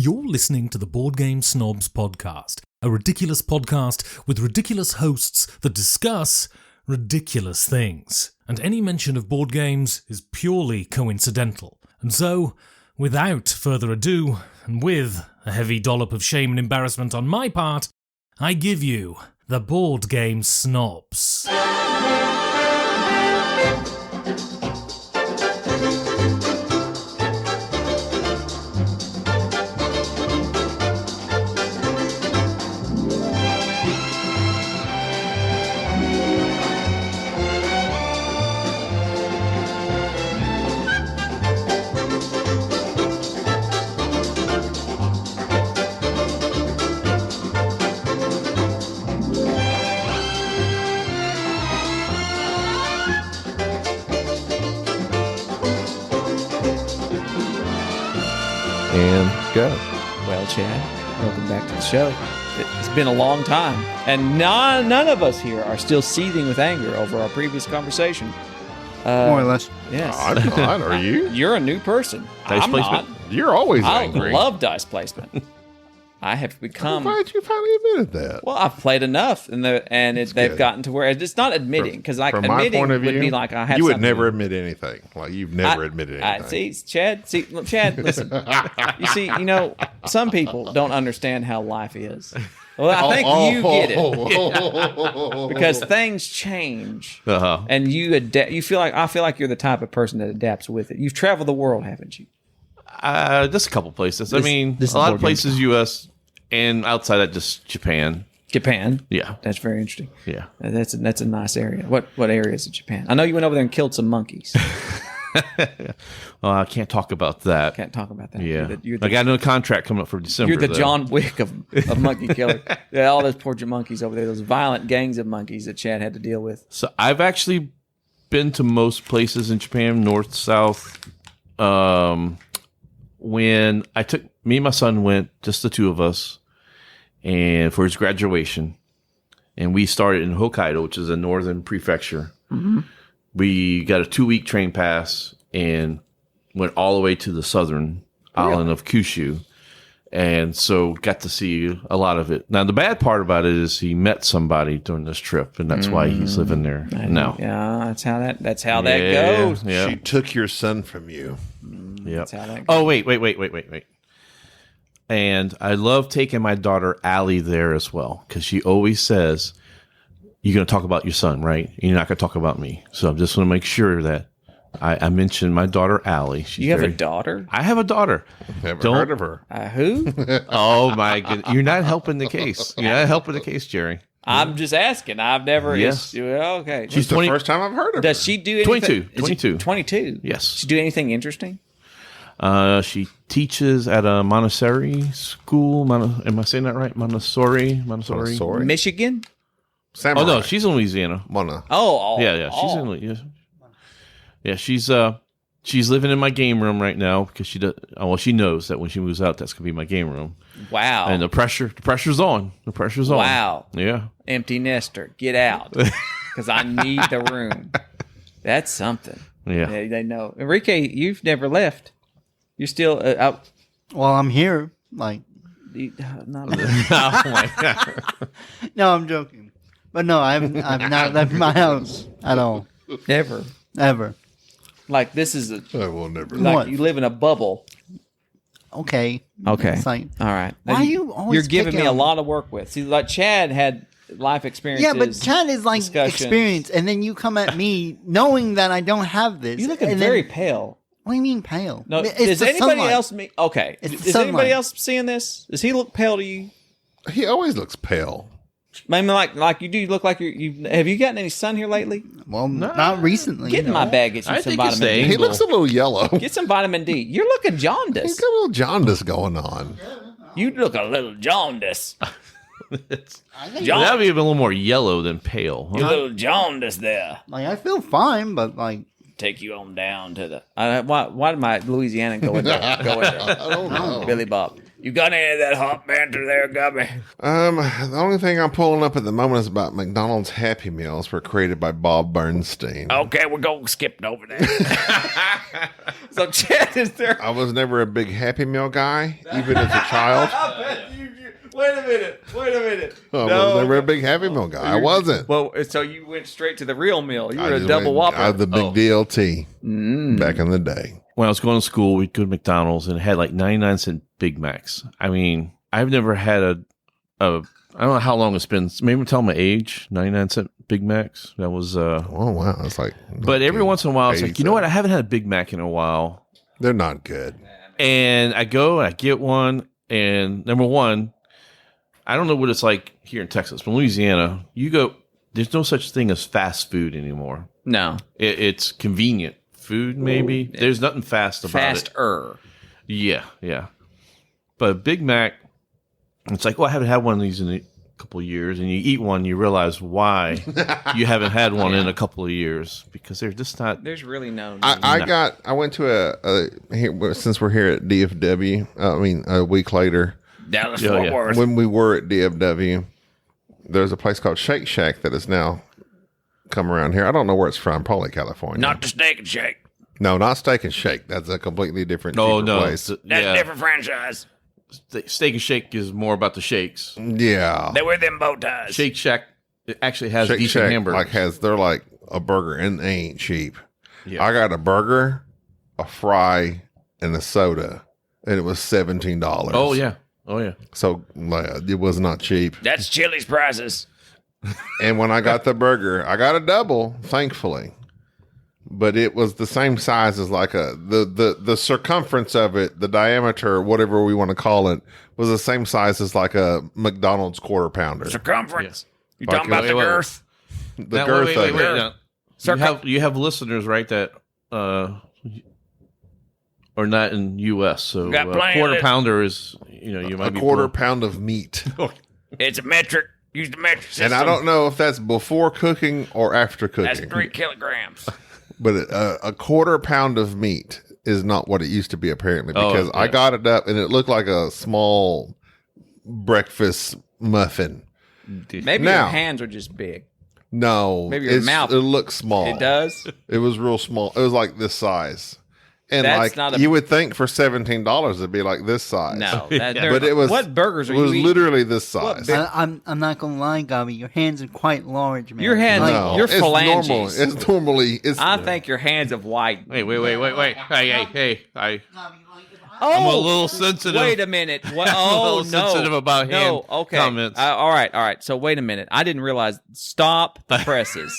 You're listening to the Board Game Snobs podcast, a ridiculous podcast with ridiculous hosts that discuss ridiculous things. And any mention of board games is purely coincidental. And so, without further ado, and with a heavy dollop of shame and embarrassment on my part, I give you the Board Game Snobs. And go. Well, Chad, welcome back to the show. It's been a long time, and none of us here are still seething with anger over our previous conversation. More or less. Yes. I'm not, are you? You're a new person. Dice I'm placement? not. You're always I angry. love dice placement. I have I'm become... glad you finally admitted that. Well, I've played enough, and they've good. gotten to where it's not admitting, because like From my admitting point of would view, be like I have you would something- never admit anything. Like you've never admitted anything. Chad, listen. You see, some people don't understand how life is. Well, I think you get it because things change, and you adapt. I feel like you're the type of person that adapts with it. You've traveled the world, haven't you? Just a couple places. A lot of places, U.S. and outside that, just Japan. Japan. Yeah, that's very interesting. Yeah, that's a nice area. What area is it, Japan? I know you went over there and killed some monkeys. Well, I can't talk about that. Can't talk about that. Yeah, I got another contract coming up for December. You're the John Wick of monkey killer. Yeah, all those poor monkeys over there. Those violent gangs of monkeys that Chad had to deal with. So I've actually been to most places in Japan, north, south. When me and my son went, just the two of us, and for his graduation, and we started in Hokkaido, which is a northern prefecture. Mm-hmm. We got a 2-week train pass and went all the way to the southern island of Kyushu, and so got to see a lot of it. Now, the bad part about it is he met somebody during this trip, and that's why he's living there now. Yeah, that's how that goes. Yeah. She took your son from you. Yeah. That's how that goes. Oh, wait. And I love taking my daughter Allie there as well, because she always says, "You're going to talk about your son, right? You're not going to talk about me." So I just want to make sure that I mention my daughter Allie. You have a daughter? I have a daughter. Never heard of her. Who? Oh my goodness! You're not helping the case. You're not helping the case, Jerry. I'm just asking. I've never. Yes. Okay. She's the first time I've heard of her. Does she do anything? 22. 22. Yes. Does she do anything interesting? She teaches at a Montessori school. Am I saying that right? Montessori. Michigan? Samurai. Oh no, she's in Louisiana. Yeah. She's in Louisiana. Yeah, she's living in my game room right now because she does. Well, she knows that when she moves out, that's gonna be my game room. Wow. And the pressure's on. The pressure's on. Wow. Yeah. Empty nester, get out, because I need the room. That's something. Yeah. They know. Enrique, you've never left. You're still out. Well, I'm here. Like, Not Oh my god. no, I'm joking. But no, I've not left my house at all. Never. Ever. Like, this is I will never. like What? you live in a bubble. Okay. Okay. It's like, All right. why are you always You're giving me picking a on- lot to work with. See, like Chad had life experiences. yeah, but Chad is like discussions. experience, and then you come at me knowing that I don't have this. You're looking and very then, pale. What do you mean pale? No, It's does the anybody sunlight. else me? Okay, It's is the sunlight. anybody else seeing this? Does he look pale to you? He always looks pale. I mean, like you do look like you. Have you gotten any sun here lately? Well, not recently. Get in my bag. Get you I some think it's vitamin the D. He looks a little yellow. Get some vitamin D. You're looking He's jaundiced. got a little jaundice going on. You look a little jaundiced. That'd be a little more yellow than pale. You're a Huh? little jaundiced there. Like, I feel fine, but like, Take you on down to the. Why did my Louisiana go in there? I don't know. Billy Bob. You got any of that hot banter there, Gubby? The only thing I'm pulling up at the moment is about McDonald's Happy Meals were created by Bob Bernstein. Okay, we're going skipping over that. So Chad is there. I was never a big Happy Meal guy, even as a child. Wait a minute. I was never a big Happy Meal guy. I wasn't. Well, so you went straight to the real meal. You were a double whopper. I was the big DLT back in the day. When I was going to school, we'd go to McDonald's and it had like 99-cent Big Macs. I mean, I've never had I don't know how long it's been. Maybe tell my age. 99-cent Big Macs. That was. Oh wow, it's like. But every once in a while, it's like, you know what? I haven't had a Big Mac in a while. They're not good. And I go and I get one. And number one, I don't know what it's like here in Texas, but in Louisiana, you go. There's no such thing as fast food anymore. No, it's convenient food. Maybe there's nothing fast about it. Faster. Yeah. But a Big Mac, it's like, I haven't had one of these in a couple of years. And you eat one, you realize why you haven't had one in a couple of years. Because they're just not. There's really no. I went to since we're here at DFW, a week later. Dallas Fort Worth. When we were at DFW, there's a place called Shake Shack that has now come around here. I don't know where it's from, probably California. Not the Steak and Shake. No, not Steak and Shake. That's a completely different place. That's a different franchise. Steak and Shake is more about the shakes. Yeah. They wear them bow ties. Shake Shack actually has Shake decent Shack hamburgers. They're like a burger and they ain't cheap. Yeah. I got a burger, a fry, and a soda, and it was $17. Oh yeah. So it was not cheap. That's Chili's prices. And when I got the burger, I got a double, thankfully. But it was the same size as like the circumference of it, the diameter, whatever we want to call it, was the same size as like a McDonald's quarter pounder. Circumference. You Like talking about the girth? The girth of it. Now, you have listeners, right, that are not in U.S. So quarter pounder is, you might a be quarter pound of meat. It's a metric. Use the metric system. And I don't know if that's before cooking or after cooking. That's 3 kilograms. But a quarter pound of meat is not what it used to be, apparently, because I got it up and it looked like a small breakfast muffin. Maybe your hands are just big. No. Maybe your mouth. It looks small. It does? It was real small. It was like this size. And That's you would think for $17 it'd be like this size. No. But it was. What burgers are you eating? It was literally this size. I'm not gonna lie, Gabby. Your hands are quite large, man. Your hands, No, your it's phalanges. normal. It's normally. I think your hands have widened. Wait. Hey. Oh, I'm a little sensitive. Wait a minute. What? I'm a Oh, little no. sensitive about hand comments. All right. So wait a minute. I didn't realize. Stop the presses.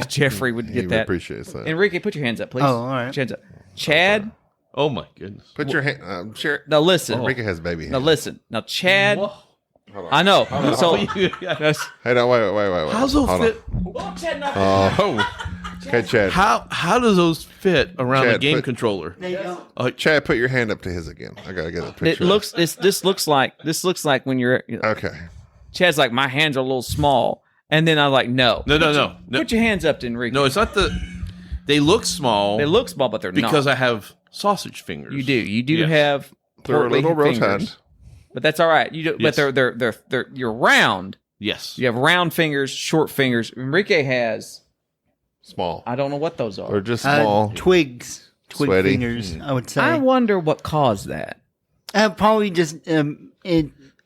Jeffrey would He get would that. appreciate that. Enrique, put your hands up, please. Oh, all right. Put your hands up. Chad. Oh my goodness. Put your hand. Share. Now listen. Enrique has baby hands. Now listen. Now Chad. I know. So that's, Hey, no, wait. How's those Hold fit? Okay, Chad. How does those fit around Chad, the game put- controller? They don't. Chad, put your hand up to his again. I gotta get a picture. it looks. This looks like when you're. Okay. Chad's like, my hands are a little small, and then I'm like, no. No. Put your hands up to Enrique. No, it's not the. They look small. They look small, but they're because not. I have sausage fingers. You do. You do Yes. have. They're a portly little fingers. rotund. But that's all right. You do, Yes. but they're you're round. Yes. You have round fingers, short fingers. Enrique has. Small. I don't know what those Or are. just small. Twig Sweaty. fingers. I would say. I wonder what caused that. Probably just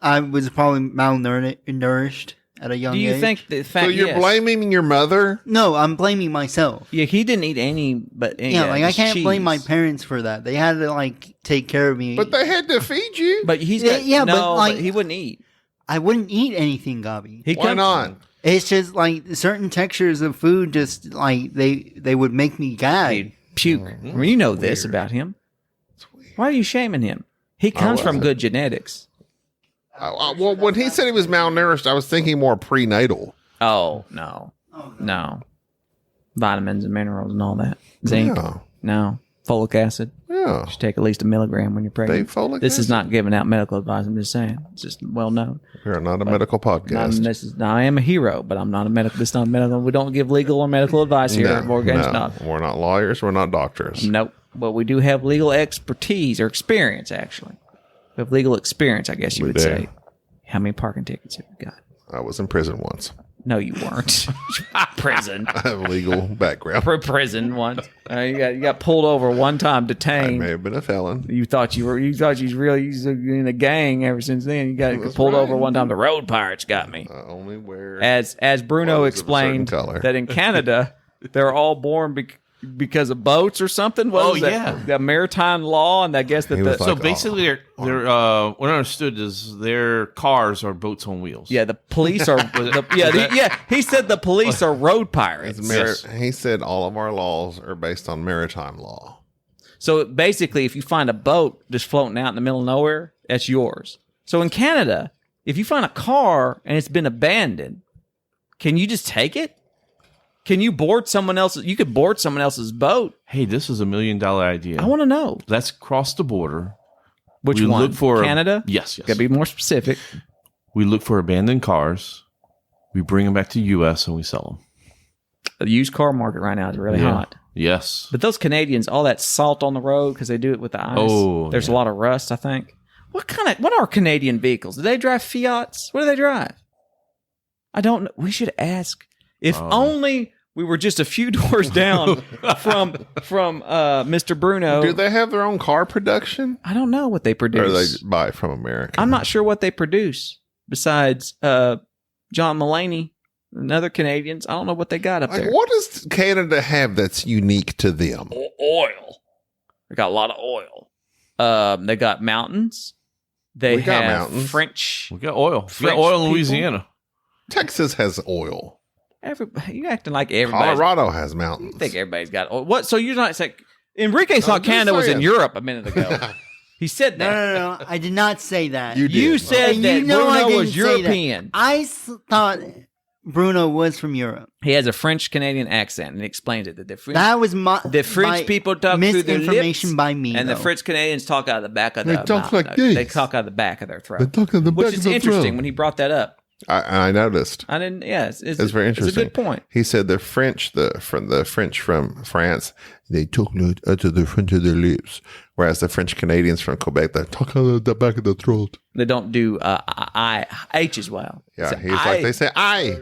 I was probably malnourished at a young Do you age. think the fact? So you're yes. blaming your mother? No, I'm blaming myself. Yeah, he didn't eat any, but Yeah, like I just can't blame my cheese. parents for that. They had to take care of me. But they had to feed you. But he's got, Yeah, but, no, like- but he wouldn't eat. I wouldn't eat anything, Gabby. He Why comes- not? It's just like certain textures of food, just like they would make me gag. He'd puke. I mean, you know this about him. Why are you shaming him? He comes from wasn't. good genetics. Well, when he said he was malnourished, I was thinking more prenatal. Oh no, vitamins and minerals and all that. Zinc, Yeah. no, folic acid. Yeah. Should take at least 1 milligram when you're pregnant. Folic This is acid? not giving out medical advice. I'm just saying. It's just well known. We're not a medical podcast. I am a hero, but I'm not a medical. This is not medical. We don't give legal or medical advice here at Board Games Snobs. We're not lawyers. We're not doctors. Nope. But we do have legal expertise or experience, actually. We have legal experience, I guess you would do. say. How many parking tickets have you got? I was in prison once. No, you weren't. Prison. I have a legal background. Prison once. You got pulled over one time, I detained. may have been a felon. You thought you was really in a gang ever since then. You got That's pulled right. over one time. The road pirates got me. I only wear As Bruno clothes of a explained certain color. that in Canada they're all born because of boats or something. What was that? yeah. The maritime law, and I guess that He was the like, So basically, what I understood is their cars are boats on wheels. the police are he said the police are road pirates. Yes. He said all of our laws are based on maritime law. So basically, if you find a boat just floating out in the middle of nowhere, that's yours. So in Canada, if you find a car and it's been abandoned, can you just take it? Can you board someone else's? You could board someone else's boat. Hey, this is $1 million idea. I want to know Let's cross the border. which We one. look for Canada. Yes. Got to be more specific. We look for abandoned cars. We bring them back to the U.S. and we sell them. The used car market right now is really hot. Yes. But those Canadians, all that salt on the road because they do it with the ice. Oh, there's a lot of rust. I think. What are Canadian vehicles? Do they drive Fiats? What do they drive? I don't know. We should ask. If only we were just a few doors down from Mr. Bruno. Do they have their own car production? I don't know what they Or produce. they buy it from America? I'm not sure what they produce besides John Mulaney and other Canadians. I don't know what they got up Like, there. what does Canada have that's unique to them? Oil. They got a lot of oil. They got mountains. They We got have mountains. French. We got oil. We French got oil in people? Louisiana. Texas has oil. You acting like everybody. Colorado has mountains. I think everybody's got oil. What? So you're not saying Enrique thought just Canada was in saying. Europe a minute ago. He said that. No. I did not say that. You did. You said And that you know I Bruno didn't was say that. European. I thought Bruno was from Europe. He has a French Canadian accent, and he explains it. That the French, That was the French my people talk through their misinformation lips, by me, and the though. French Canadians talk out of the back of They their talk mouth. like this. They talk out of the back of their throat. They talk in the Which back is of the interesting throat. when he brought that up. I noticed. I didn't. Yeah, it's Very interesting. It's a good point. He said the French from France, they talk out of the front of their lips, whereas the French Canadians from Quebec, they talk out of the back of the throat. They don't do H as well. Yeah, So he's like they say, "I."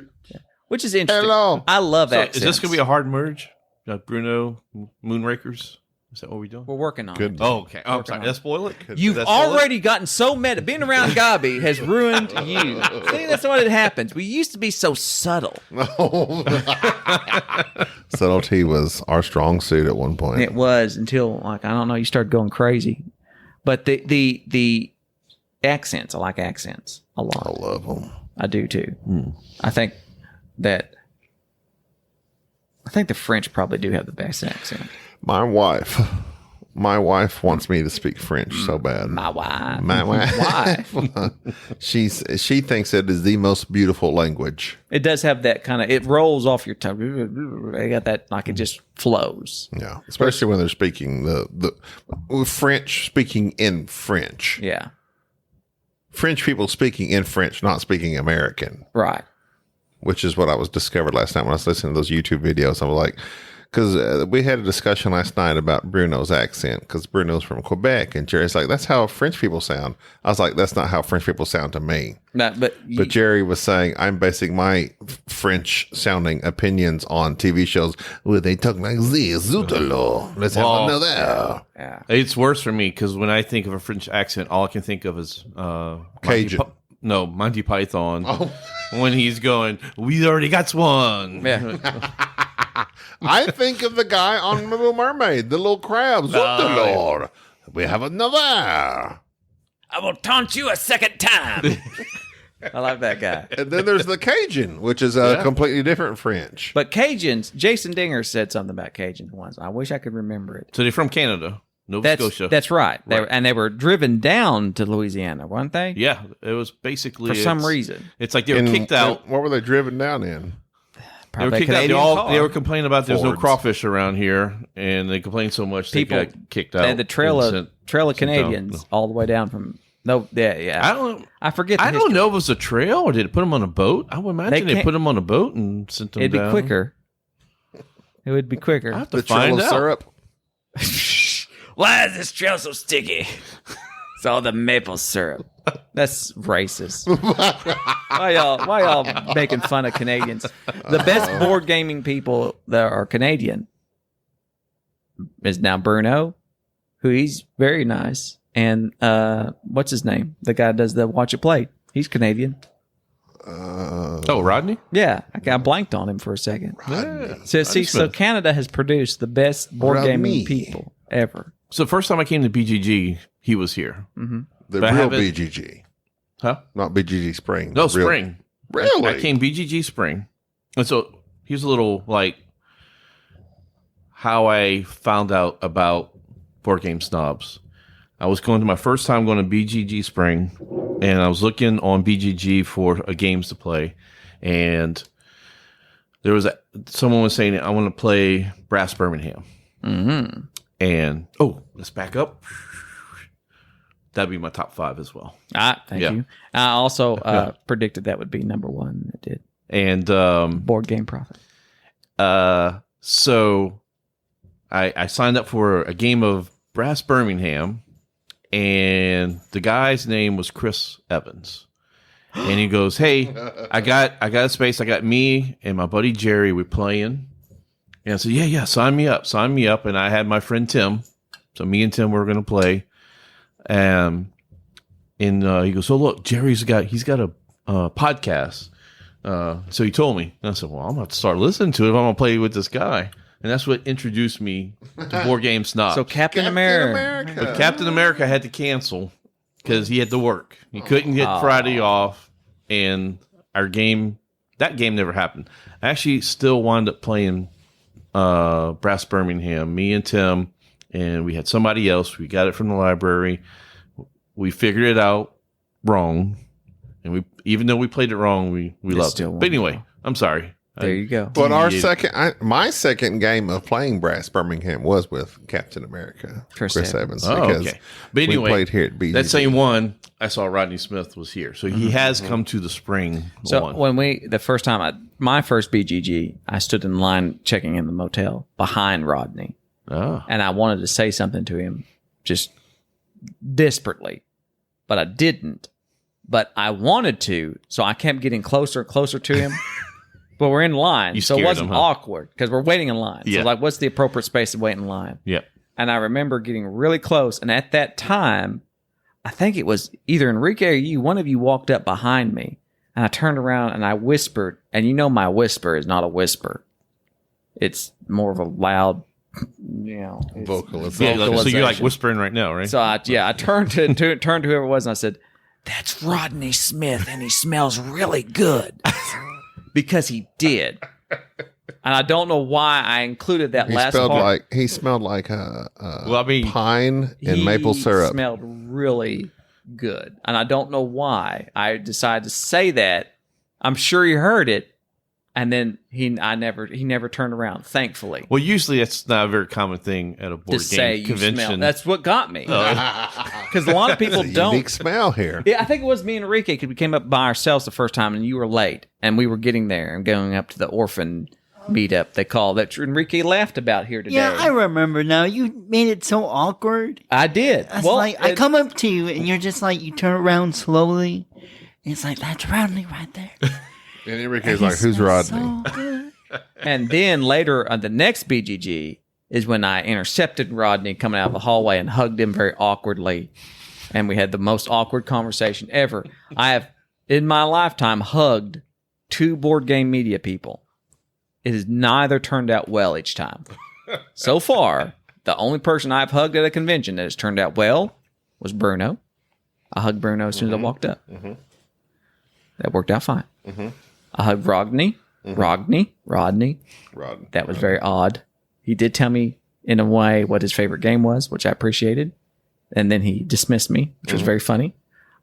which is interesting. Hello. I love So accents. is this going to be a hard merge? Bruno, Moonrakers? Is that what we're doing? We're working on Good. it. Oh, okay. Oh, I'm Working sorry. on Did I spoil it? You've Did I spoil it? already gotten so mad. Being around Gabi has ruined you. See, that's what it happens. We used to be so subtle. Subtlety was our strong suit at one point. It was until, like, I don't know, you started going crazy. But the accents, I like accents a lot. I love them. I do too. I think the French probably do have the best accent. My wife wants me to speak French so bad. My wife. My wife. Why? she thinks it is the most beautiful language. It does have that kind of, it rolls off your tongue. They got that, like it just flows. Yeah, especially when they're speaking the French speaking in French. Yeah. French people speaking in French, not speaking American, Right. which is what I was discovered last night when I was listening to those YouTube videos. I was like, because we had a discussion last night about Bruno's accent, because Bruno's from Quebec, and Jerry's like, that's how French people sound. I was like, that's not how French people sound to me. No, but Jerry was saying, I'm basing my French sounding opinions on TV shows where they talk like this. Zootalo. Let's have Well, another. yeah. It's worse for me because when I think of a French accent, all I can think of is Cajun. Monty Python. Oh. When he's going, we already got one. Yeah. I think of the guy on Little Mermaid, the little crab. Zootalo. We have another. I will taunt you a second time. I like that guy. And then there's the Cajun, which is a completely different French. But Cajuns, Jason Dinger said something about Cajuns once. I wish I could remember it. So they're from Canada, Nova Scotia. That's right. Right. They were driven down to Louisiana, weren't they? Yeah, it was basically For some reason. It's like they were kicked out. What were they driven down in? They were Probably a kicked out. Canadian They were car. complaining about there's no Fords. crawfish around here, and they complained so much People- they got kicked out. They had the trail and of sent Canadians down. all the way down from yeah. I forget. The I don't history. know if it was a trail or did it put them on a boat. I would imagine they can't- put them on a boat and sent them It'd be down. quicker. It would be quicker. I have to The find trail of out. syrup. Why is this trail so sticky? It's all the maple syrup. That's racist. Why y'all making fun of Canadians? The best board gaming people that are Canadian is now Bruno, who he's very nice, and what's his name? The guy that does the Watch It Play. He's Canadian. Rodney? Yeah, I blanked on him for a second. So Canada has produced the best board gaming people ever. So the first time I came to BGG, he was here. Mm-hmm. The real BGG. Huh? Not BGG Spring. No, Spring. Really? I came BGG Spring. And so here's a little, like, how I found out about Board Game Snobs. I was going to my first time going to BGG Spring, and I was looking on BGG for games to play, and there was someone was saying, I want to play Brass Birmingham. Mm-hmm. And, let's back up. That'd be my top 5 as well. Thank you. I also predicted that would be number 1. It did. And Board Game Profit. So I signed up for a game of Brass Birmingham, and the guy's name was Chris Evans. And he goes, "Hey, I got a space. I got me and my buddy Jerry. We're playing." And I said, "Yeah, sign me up." And I had my friend Tim. So me and Tim were going to play. And he goes, "So look, Jerry's got a podcast." So he told me. And I said, "Well, I'm going to start listening to it if I'm going to play with this guy." And that's what introduced me to Board Game Snobs. So Captain America. But Captain America had to cancel because he had to work. He couldn't get Friday off, and that game never happened. I actually still wound up playing Brass Birmingham, me and Tim, and we had somebody else. We got it from the library. We figured it out wrong, and even though we played it wrong, we loved it. But anyway, I'm sorry. There you go. But my second game of playing Brass Birmingham was with Captain America, Chris Evans. Okay. But anyway, we played here at BGG. That same one, I saw Rodney Smith was here. So he has come to the spring So one. the first time, my first BGG, I stood in line checking in the motel behind Rodney. Oh. And I wanted to say something to him just desperately, but I didn't. But I wanted to, so I kept getting closer and closer to him. But we're in line, so it wasn't awkward because we're waiting in line. Yeah. So, like, what's the appropriate space to wait in line? Yeah. And I remember getting really close. And at that time, I think it was either Enrique or you, one of you walked up behind me. And I turned around and I whispered. And you know my whisper is not a whisper. It's more of a loud, vocalization. So you're like whispering right now, right? So, I turned to whoever it was and I said, "That's Rodney Smith and he smells really good." Because he did. And I don't know why I included that last part. He smelled like pine and He maple syrup. Smelled really good. And I don't know why I decided to say that. I'm sure he heard it. And then he never turned around, thankfully. Well, usually that's not a very common thing at a board game convention. That's what got me. Because a lot of people don't. Unique smell here. Yeah, I think it was me and Enrique because we came up by ourselves the first time and you were late. And we were getting there and going up to the orphan meetup they call that Enrique laughed about here today. Yeah, I remember now. You made it so awkward. I did. I come up to you and you're just like, you turn around slowly. And it's like, that's Rodney right there. And Enrique's like, who's Rodney? So and then later on the next BGG is when I intercepted Rodney coming out of the hallway and hugged him very awkwardly. And we had the most awkward conversation ever. I have, in my lifetime, hugged 2 board game media people. It has neither turned out well each time. So far, the only person I've hugged at a convention that has turned out well was Bruno. I hugged Bruno as soon as I walked up. Mm-hmm. That worked out fine. Mm-hmm. I hugged Rodney. That was very odd. He did tell me in a way what his favorite game was, which I appreciated. And then he dismissed me, which was very funny.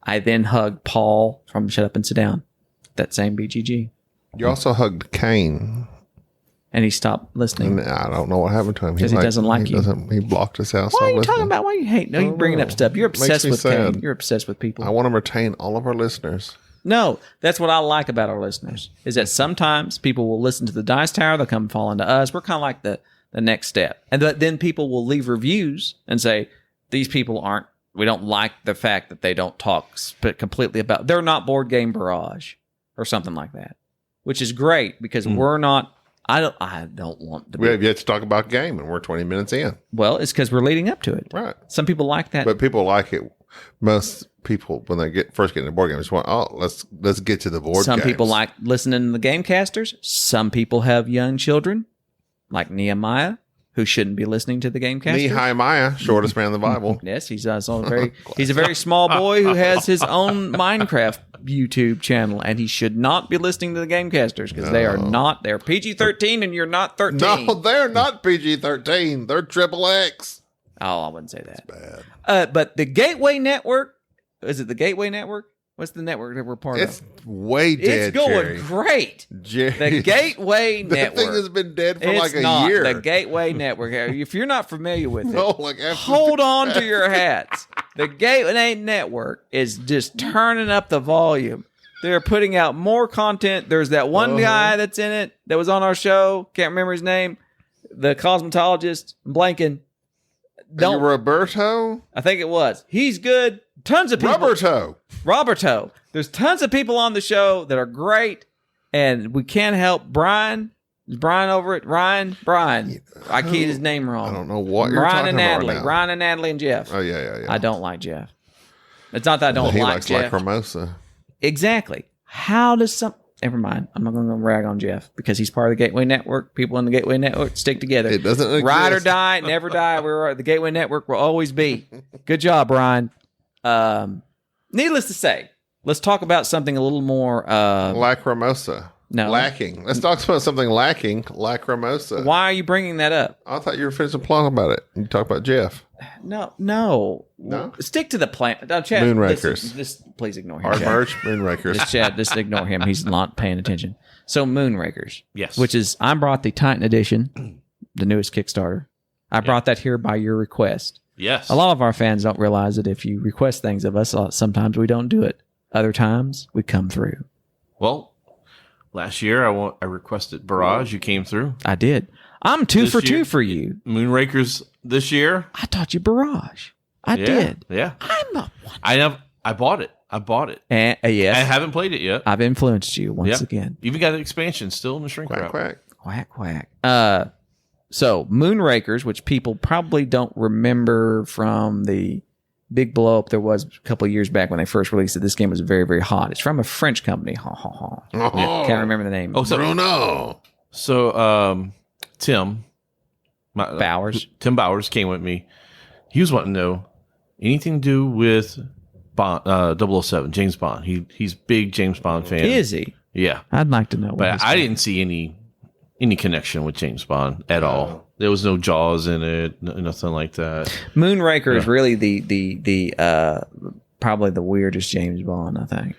I then hugged Paul from Shut Up and Sit Down, that same BGG. You also hugged Kane. And he stopped listening. And I don't know what happened to him. Because he doesn't like you. He blocked us out. Why are you talking about? Why are you hating? No, you're bringing up stuff. You're obsessed with sad. Kane. You're obsessed with people. I want to retain all of our listeners. No, that's what I like about our listeners, is that sometimes people will listen to the Dice Tower, they'll come fall into us. We're kind of like the next step. And then people will leave reviews and say, these people aren't We don't like the fact that they don't talk completely about. They're not Board Game Barrage or something like that, which is great because we're not. I don't want to. We have yet to talk about game, and we're 20 minutes in. Well, it's because we're leading up to it. Right. Some people like that, But people like it. Most people, when they first get into board games, want, let's get to the board. Some games. people like listening to the Gamecasters. Some people have young children, like Nehemiah, who shouldn't be listening to the Gamecasters. Nehemiah, shortest man in the Bible. Yes, he's a very small boy who has his own Minecraft YouTube channel, and he should not be listening to the Gamecasters because they're PG-13 and you're not 13. No, they're not PG-13. They're XXX. Oh, I wouldn't say that. Bad. But the Gateway Network, is it the Gateway Network? What's the network that we're part It's of? way dead, It's going Jerry. great. Jerry. The Gateway Network. That thing has been dead for like It's a not year. the Gateway Network. If you're not familiar with it, No, like after hold on to your hats. The Gateway Network is just turning up the volume. They're putting out more content. There's that one guy that's in it that was on our show. Can't remember his name. The cosmetologist. I'm blanking. Roberto? I think it was. He's good. Tons of people. Roberto. There's tons of people on the show that are great, and we can't help Brian. Is Brian over it? Brian. I keyed his name wrong. I don't know what you're Brian talking and about Natalie. now. Brian and Natalie and Jeff. Oh, yeah. I don't like Jeff. It's not that I don't He like likes Jeff. Lacrimosa. Exactly. How does some... Never mind. I'm not going to rag on Jeff because he's part of the Gateway Network. People in the Gateway Network stick together. It doesn't exist. Ride or die, never die. We're the Gateway Network will always be. Good job, Brian. Needless to say, let's talk about something a little more... Lacrimosa. No. Lacking. Let's talk about something lacking. Lacrimosa. Why are you bringing that up? I thought you were finishing plotting about it. You talk about Jeff. No. Stick to the plan. Chad, Moonrakers. Please ignore him. Our Chad. merch, Moonrakers. Chad, just ignore him. He's not paying attention. So Moonrakers. Yes. Which is, I brought the Titan Edition, the newest Kickstarter. I brought that here by your request. Yes. A lot of our fans don't realize that if you request things of us, sometimes we don't do it. Other times, we come through. Well, last year I requested Barrage. You came through. I did. I'm two This for year- two for you. Moonrakers this year. I taught you Barrage. I did. Yeah. I'm a one. I bought it. And, yes. I haven't played it yet. I've influenced you once Yep. again. Even got an expansion still in the shrink Quack, wrap. quack. Quack, quack. So Moonrakers, which people probably don't remember from the big blow up there was a couple of years back when they first released it. This game was very, very hot. It's from a French company. Can't remember the name. Oh, so Bruno. So Tim Bowers. Tim Bowers came with me. He was wanting to know anything to do with Bond, 007, James Bond. He's big James Bond fan. Is he? Yeah. I'd like to know. But I didn't see any connection with James Bond at all. There was no Jaws in it, nothing like that. Moonraker is really the probably the weirdest James Bond, I think,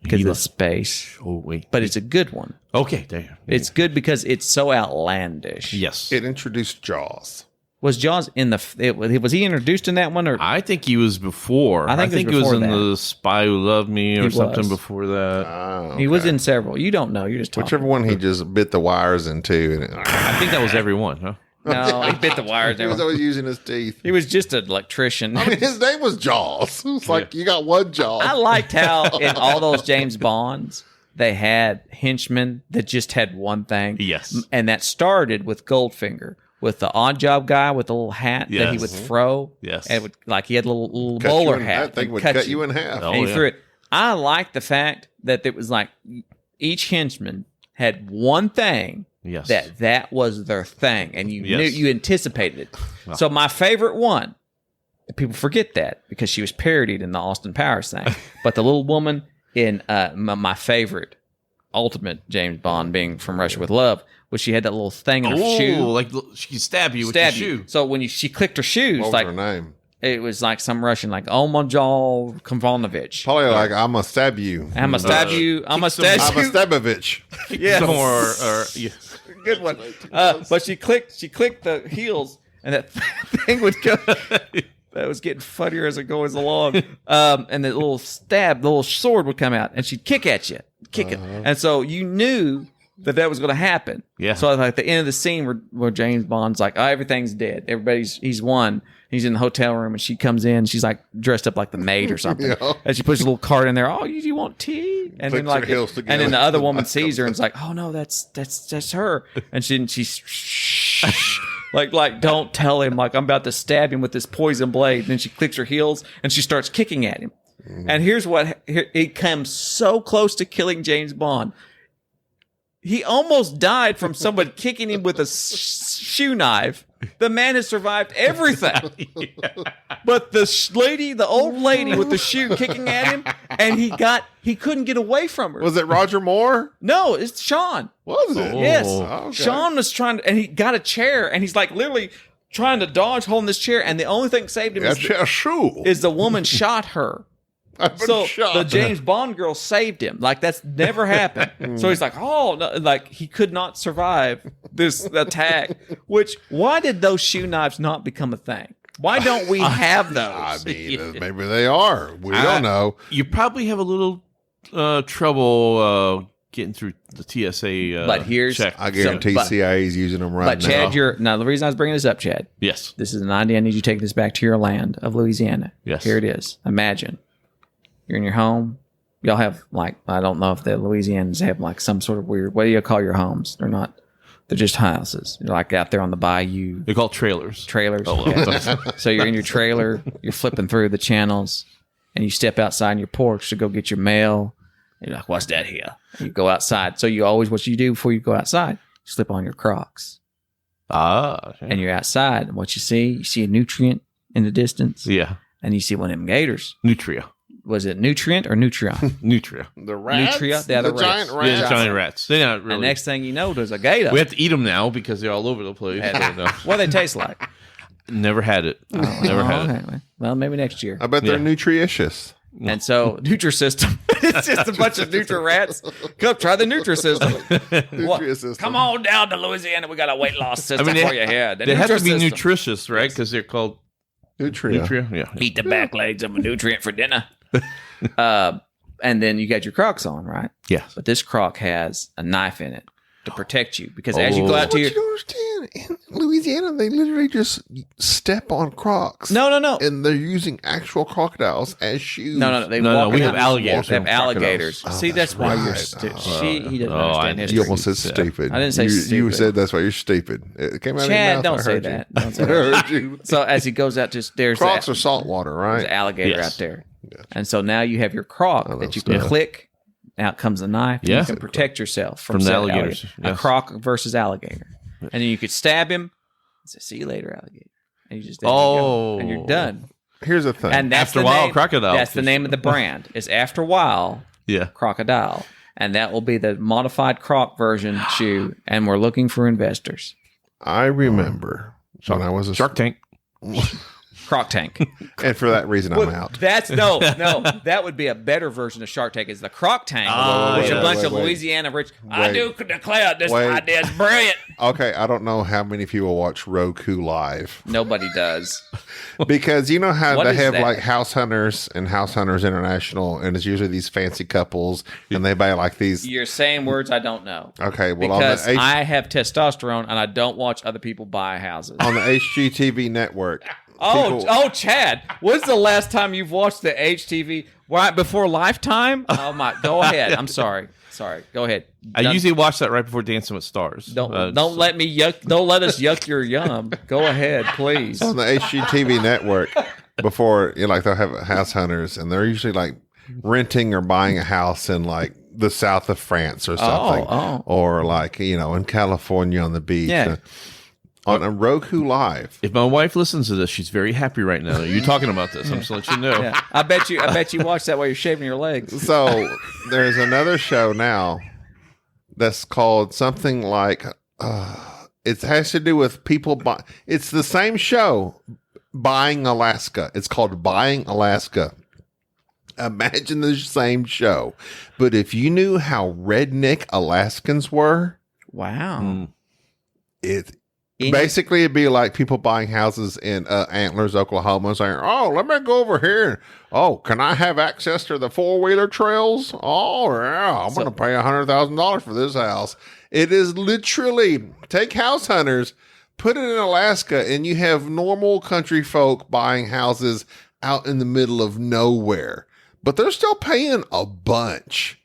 because of space. Oh wait, but it's a good one. Okay, there. It's good because it's so outlandish. Yes, it introduced Jaws. Was Jaws in was he introduced in that one, or I think he was before. I think it was in The Spy Who Loved Me or something before that. Oh, He was in several. You don't know. You're just talking. Whichever one he just bit the wires into. And I think that was every one, huh? No, he bit the wires. He was always using his teeth. He was just an electrician. I mean, his name was Jaws. It's like you got one jaw. I liked how in all those James Bonds they had henchmen that just had one thing. Yes, and that started with Goldfinger. With the odd job guy with the little hat that he would throw. Yes. And it would, like he had a little bowler hat. That thing would cut you in half. And he threw it. I like the fact that it was like each henchman had one thing that was their thing. And you knew, you anticipated it. Wow. So my favorite one, people forget that because she was parodied in the Austin Powers thing. But the little woman in my favorite ultimate James Bond being From Russia with Love, where she had that little thing in her shoe. Like she could stab you with your shoe. So when she clicked her shoes, what was her name? It was like some Russian, like Omajal Konvanovich. Probably like, I'm going to stab you. I'm going to stab you. I'm going to stab you. I'm a Stabovich. Yes. Good one. But she clicked the heels, and that thing would go. That was getting funnier as it goes along. And the little sword would come out, and she'd kick at you. Kick it. And so you knew that was going to happen. Yeah. So like the end of the scene where James Bond's like, oh, everything's dead. He's won. He's in the hotel room, and she comes in. She's like dressed up like the maid or something, and she puts a little card in there. Oh, you want tea? And then like, and then the other woman sees her and is like, oh no, that's her. And she's like don't tell him. Like I'm about to stab him with this poison blade. And then she clicks her heels and she starts kicking at him. And here's what it comes so close to killing James Bond. He almost died from someone kicking him with a shoe knife. The man has survived everything. But the old lady with the shoe kicking at him, and he couldn't get away from her. Was it Roger Moore? No, it's Sean. Was it? Yes. Okay. Sean was trying to, and he got a chair, and he's like literally trying to dodge holding this chair, and the only thing that saved him is the woman shot her. So the James Bond girl saved him. Like that's never happened. So he's like, oh, no, like he could not survive this attack. Why did those shoe knives not become a thing? Why don't we have those? I mean, maybe they are. We don't know. You probably have a little trouble getting through the TSA. But here's check. I guarantee CIA is using them right now. But Chad, now the reason I was bringing this up, Chad. Yes. This is an idea. I need you to take this back to your land of Louisiana. Yes. Here it is. Imagine. You're in your home. Y'all have like, I don't know if the Louisianans have like some sort of weird, what do you call your homes? They're just houses. You're like out there on the bayou. They're called trailers. Oh, yeah. So you're in your trailer, you're flipping through the channels, and you step outside on your porch to go get your mail. And you're like, what's that here? And you go outside. So what you do before you go outside, you slip on your Crocs. Okay. And you're outside. And what you see a nutrient in the distance. Yeah. And you see one of them gators. Nutria. Was it nutrient or Nutrion? Nutria. The rats? Nutria? They're the giant rats. Yeah, the giant rats. They're not really. And next thing you know, there's a gator. We have to eat them now because they're all over the place. What do they taste like? Never had it. Never had it. Okay. Well, maybe next year. I bet they're nutritious. And so, Nutrisystem. It's just a bunch of Nutri-Rats. Come try the Nutrisystem. Nutrisystem. Come on down to Louisiana. We got a weight loss system for your head. They have to be nutritious, right? Because they're called Nutria. Yeah. Eat the back legs of a nutrient for dinner. And then you got your Crocs on, right? Yeah. But this Croc has a knife in it to protect you because as you go out to your... You don't understand. In Louisiana, they literally just step on Crocs. No. And they're using actual crocodiles as shoes. No. We have alligators. They have alligators. Oh, See, that's why right. you're stupid. He doesn't understand history. You almost said stupid. I didn't say you stupid. You said that's why you're stupid. It came out Chad, of your don't mouth. say that. Don't say that. I heard you. So as he goes out, there's Crocs are saltwater, there's right? an alligator Yes. out there. Gotcha. And so now you have your Croc that you can stuff. click. Out comes the knife. Yeah. You can protect yourself from the said alligators. alligator. Yes. A Croc versus alligator. And then you could stab him and say, see you later, alligator. And you just and you're done. Here's the thing. And that's After the a while, name, crocodile. That's the name of the brand. Is After a While Yeah. Crocodile. And that will be the modified Croc version shoe. And we're looking for investors. I remember when I was a Shark Tank. Croc Tank. and for that reason, I'm out. That's no. That would be a better version of Shark Tank. Is the Croc Tank, which a bunch of Louisiana rich. I do declare this idea is brilliant. Okay, I don't know how many people watch Roku Live Nobody does. because you know how What they is have that? like House Hunters and House Hunters International, and it's usually these fancy couples, and they buy like these. You're saying words I don't know. Okay, well Because on the I have testosterone and I don't watch other people buy houses. on the HGTV network. Chad, when's the last time you've watched the HTV? Right before Lifetime? Oh my! Go ahead. I'm sorry. Go ahead. I usually watch that right before Dancing with Stars. Don't let me yuck. Don't let us yuck your yum. Go ahead, please. On the HGTV network before like they'll have House Hunters, and they're usually like renting or buying a house in like the south of France or something, or like in California on the beach. Yeah. On a Roku Live. If my wife listens to this, she's very happy right now. You're talking about this. I'm just letting you know. Yeah. I bet you watch that while you're shaving your legs. So there's another show now that's called something like it has to do with people it's the same show, Buying Alaska. It's called Buying Alaska. Imagine the same show, but if you knew how redneck Alaskans were, Wow. Basically, it'd be like people buying houses in Antlers, Oklahoma, saying, "Oh, let me go over here. Oh, can I have access to the 4-wheeler trails? Oh, yeah, I'm going to pay $100,000 for this house." It is literally take House Hunters, put it in Alaska, and you have normal country folk buying houses out in the middle of nowhere, but they're still paying a bunch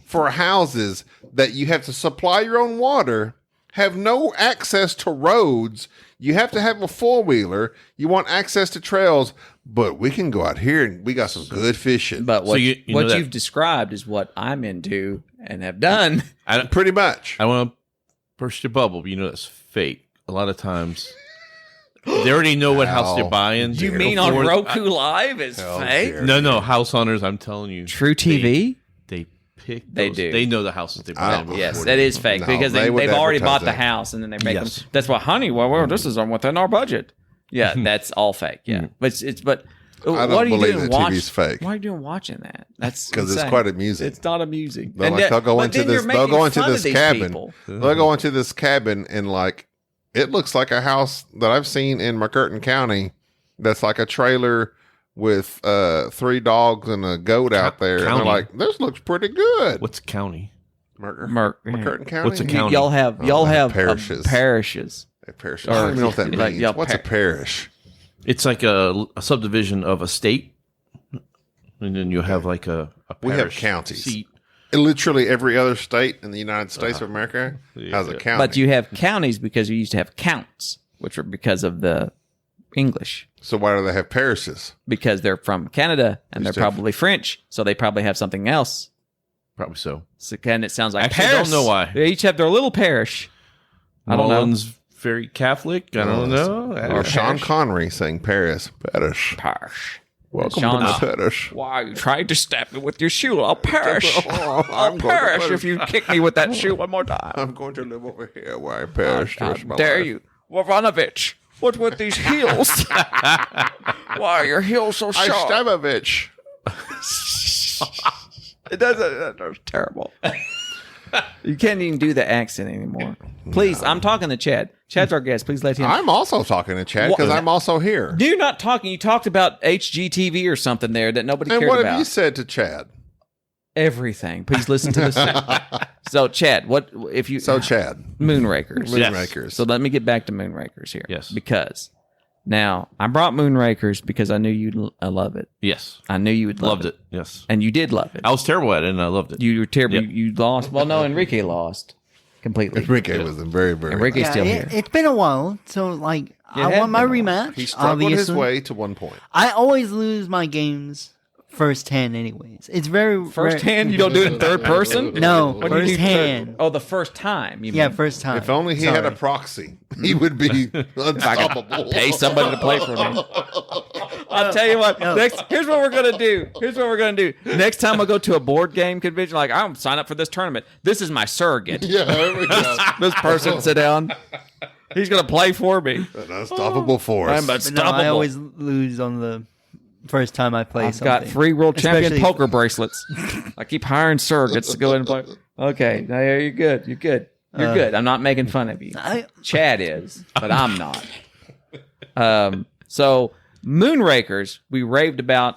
for houses that you have to supply your own water, have no access to roads. You have to have a four-wheeler. You want access to trails, but we can go out here and we got some good fishing. But what, So you know that- you've described is what I'm into and have done. Pretty much. I want to burst your bubble, but you know that's fake. A lot of times, they already know what house they're buying. You mean on before- Roku Live is fake? No, house hunters. I'm telling you, True TV? They pick. They those- do. They know the houses they buy. Yes, that is fake No, because they would they've already advertise bought the that. house and then they make Yes. them. That's why, honey. Well, this is within our budget. Yeah, that's all fake. Yeah, but I what don't are you believe doing? that TV's fake. Why are you doing watching that? That's Because it's insane. quite amusing. It's not amusing. They'll go into this. They'll go into this cabin. They'll go into this cabin and like it looks like a house that I've seen in McCurtain County. That's like a trailer with 3 dogs and a goat out there. And County. they're like, this looks pretty good. What's a county? McCurtain County. What's a county? Y'all have parishes. parishes. A parish. I don't even know what that Like, means. yeah, What's a parish? It's like a subdivision of a state, and then you have like a We have parish counties. seat. Literally every other state in the United States of America has a county. But you have counties because you used to have counts, which were because of the English. So why do they have parishes? Because they're from Canada and they're Used to have- probably French, so they probably have something else. Probably so. So and it sounds like Actually, I Paris. don't know why. They each have their little parish. I don't know. Mullen's very Catholic. I don't know. Or Sean Connery saying Paris. Parish. Parish. Welcome Sean's- to the parish. Why you tried to stab me with your shoe? I'll perish. Oh, I'll I'm going to perish perish. if you kick me with that shoe one more time. I'm going to live over here where I perish. the How rest of my dare life. you, Waranovich? What with these heels? Why are your heels so I sharp? Stabovich. That's terrible. You can't even do the accent anymore. Please, I'm talking to Chad. Chad's our guest. Please let him. I'm also talking to Chad because What- I'm also here. You're not talking. You talked about HGTV or something there that nobody And cared what about. have you said to Chad? Everything. Please listen to this. So, Chad, what if you? So, Chad, Moonrakers. Moonrakers. So let me get back to Moonrakers here. Yes. Because now I brought Moonrakers because I knew you'd love it. Yes. I knew you would love Loved it. Yes. and you did love it. I was terrible at it, and I loved it. You were terrible. Yep. You lost. Well, no, Enrique lost completely. Enrique was in very, very. Enrique's still here. It's been a while, so like I had want my been a while. rematch. He struggled his obviously. way to one point. I always lose my games first hand, anyways. It's very First rare. hand, you don't do it in third person. No, What do you first do hand. Oh, the first time. You Yeah, mean. first time. If only he had a Sorry. proxy, he would be unstoppable. Pay somebody to play for me. I'll tell you what. Here's what we're gonna do. Next time I go to a board game convention, like I'm sign up for this tournament. This is my surrogate. Yeah, there we go. This person sit down. He's gonna play for me. An unstoppable force. I'm But no, unstoppable. I always lose on the first time I play I've something. got 3 world champion Especially- poker bracelets. I keep hiring surrogates to go in and play. Okay, now you're good. You're good. You're good. I'm not making fun of you. Chad is, but I'm not. So Moonrakers, we raved about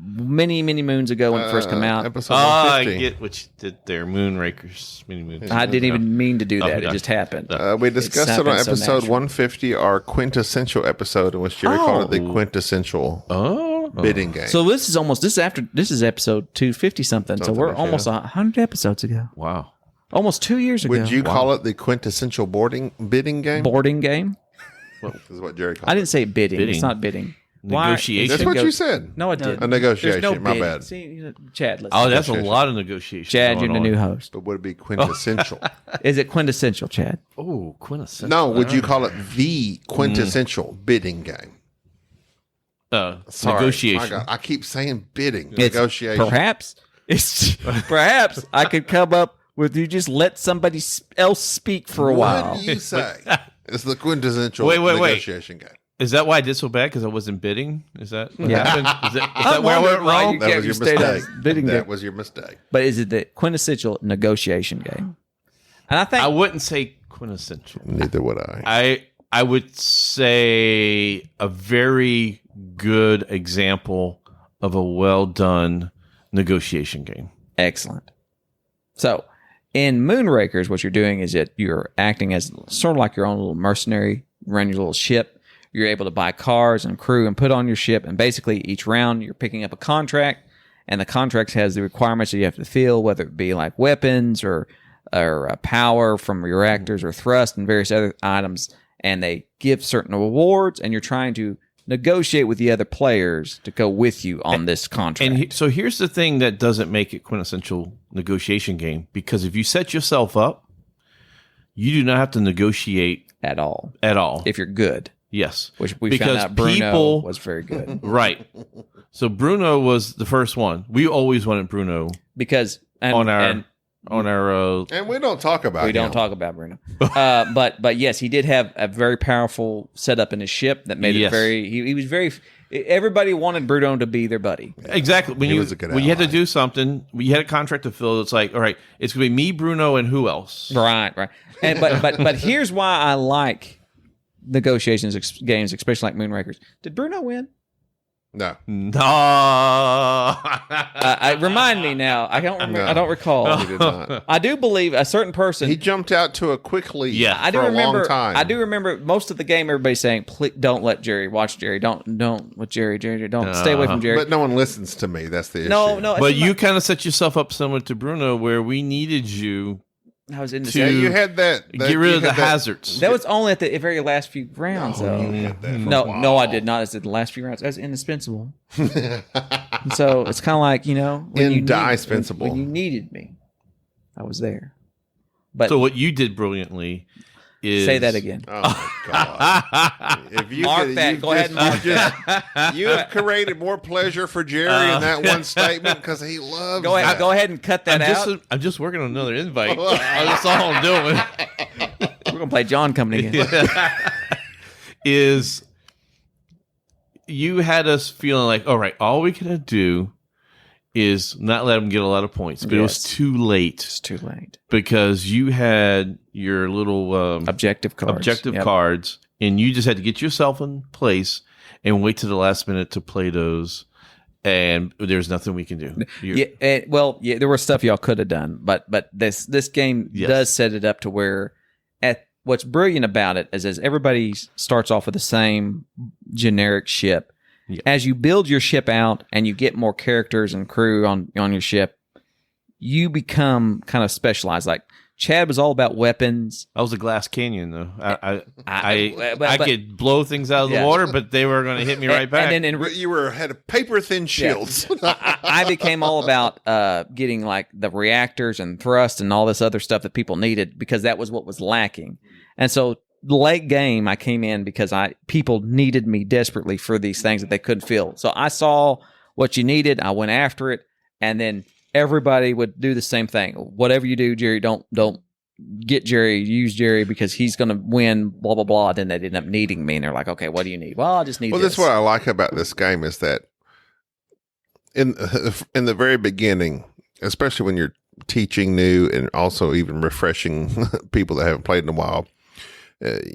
many moons ago when it first came out. Episode I 150. get what you did there. Moonrakers. Mini moons. I didn't even mean to do that. Okay. It just happened. We discussed it on happened so episode natural. 150, our quintessential episode, in which Jerry called it the quintessential bidding game. So this is episode 250 something. So we're like that. almost 100 episodes ago. Wow. Almost 2 years ago. Would you call it the quintessential bidding game? boarding game? Is what Jerry called I didn't say bidding. Bidding. It's not bidding. Negotiation. That's what you said. No, I didn't. A negotiation. There's no My bidding. bad. See, Chad, listen. Oh, that's a Negotiation. lot of negotiation. Chad, you're the new host. But would it be quintessential? Is it quintessential, Chad? Oh, quintessential. No, would you call it the quintessential bidding game? Sorry. Negotiation. My God, I keep saying bidding. It's Negotiation. Perhaps I could come up with you just let somebody else speak for a while. What do you say? It's the quintessential Wait. negotiation game. Is that why I did so bad? Because I wasn't bidding? Is that what Yeah. happened? Is that where I went why wrong? you That can't was your stay there mistake. bidding That game. was your mistake. But is it the quintessential negotiation game? And I think I wouldn't say quintessential. Neither would I. I would say a very good example of a well done negotiation game. excellent. So In Moonrakers, what you're doing is that you're acting as sort of like your own little mercenary, run your little ship. You're able to buy cars and crew and put on your ship. And basically, each round, you're picking up a contract. And the contract has the requirements that you have to fill, whether it be like weapons or power from reactors or thrust and various other items. And they give certain rewards, and you're trying to negotiate with the other players to go with you on this contract. And so here's the thing that doesn't make it quintessential negotiation game, because if you set yourself up, you do not have to negotiate at all. If you're good. Yes. Which we found out Bruno was very good. Right. So Bruno was the first one. We always wanted Bruno because and we don't talk about we don't talk about Bruno. But yes, he did have a very powerful setup in his ship that made it very. He was very. Everybody wanted Bruno to be their buddy. Exactly. When you had to do something, when you had a contract to fill, it's like, all right, it's going to be me, Bruno, and who else? Right. And but here's why I like negotiations games, especially like Moonrakers. Did Bruno win? No. Remind me now. I don't remember. I don't recall. He did not. I do believe a certain person. He jumped out to a quick lead. Yeah, I do remember. A long time. I do remember most of the game. Everybody saying, "Please don't let Jerry watch Jerry. Don't with Jerry. Don't stay away from Jerry." But no one listens to me. That's the issue. No. But you kind of set yourself up similar to Bruno, where we needed you. I was in the you had that. Get rid of the hazards. That was only at the very last few rounds, though. No, I did not. It's at the last few rounds. I was indispensable. And so it's kind of like, indispensable. When you needed me, I was there. But so what you did brilliantly is say that again. Oh my god! If you mark that, go ahead and mark that. You have created more pleasure for Jerry in that one statement because he loves. Go ahead and cut that out. I'm just working on another invite. That's all I'm doing. We're gonna play John coming again. Is you had us feeling like, all right, all we can do is not let them get a lot of points, but it was too late. It's too late because you had your little objective cards, and you just had to get yourself in place and wait to the last minute to play those. And there's nothing we can do. There was stuff y'all could have done, but this game does set it up to where what's brilliant about it is as everybody starts off with the same generic ship. Yeah. As you build your ship out and you get more characters and crew on your ship, you become kind of specialized. Like Chad was all about weapons. I was a glass canyon, though. I could blow things out of the water, but they were going to hit me right back. And then you had paper thin shields. Yeah. I became all about getting like the reactors and thrust and all this other stuff that people needed because that was what was lacking. And so late game, I came in because people needed me desperately for these things that they couldn't fill. So I saw what you needed. I went after it, and then everybody would do the same thing. Whatever you do, Jerry, don't get Jerry. Use Jerry because he's going to win. Blah blah blah. Then they ended up needing me, and they're like, "Okay, what do you need?" Well, I just need. Well, this. That's what I like about this game is that in the very beginning, especially when you're teaching new and also even refreshing people that haven't played in a while.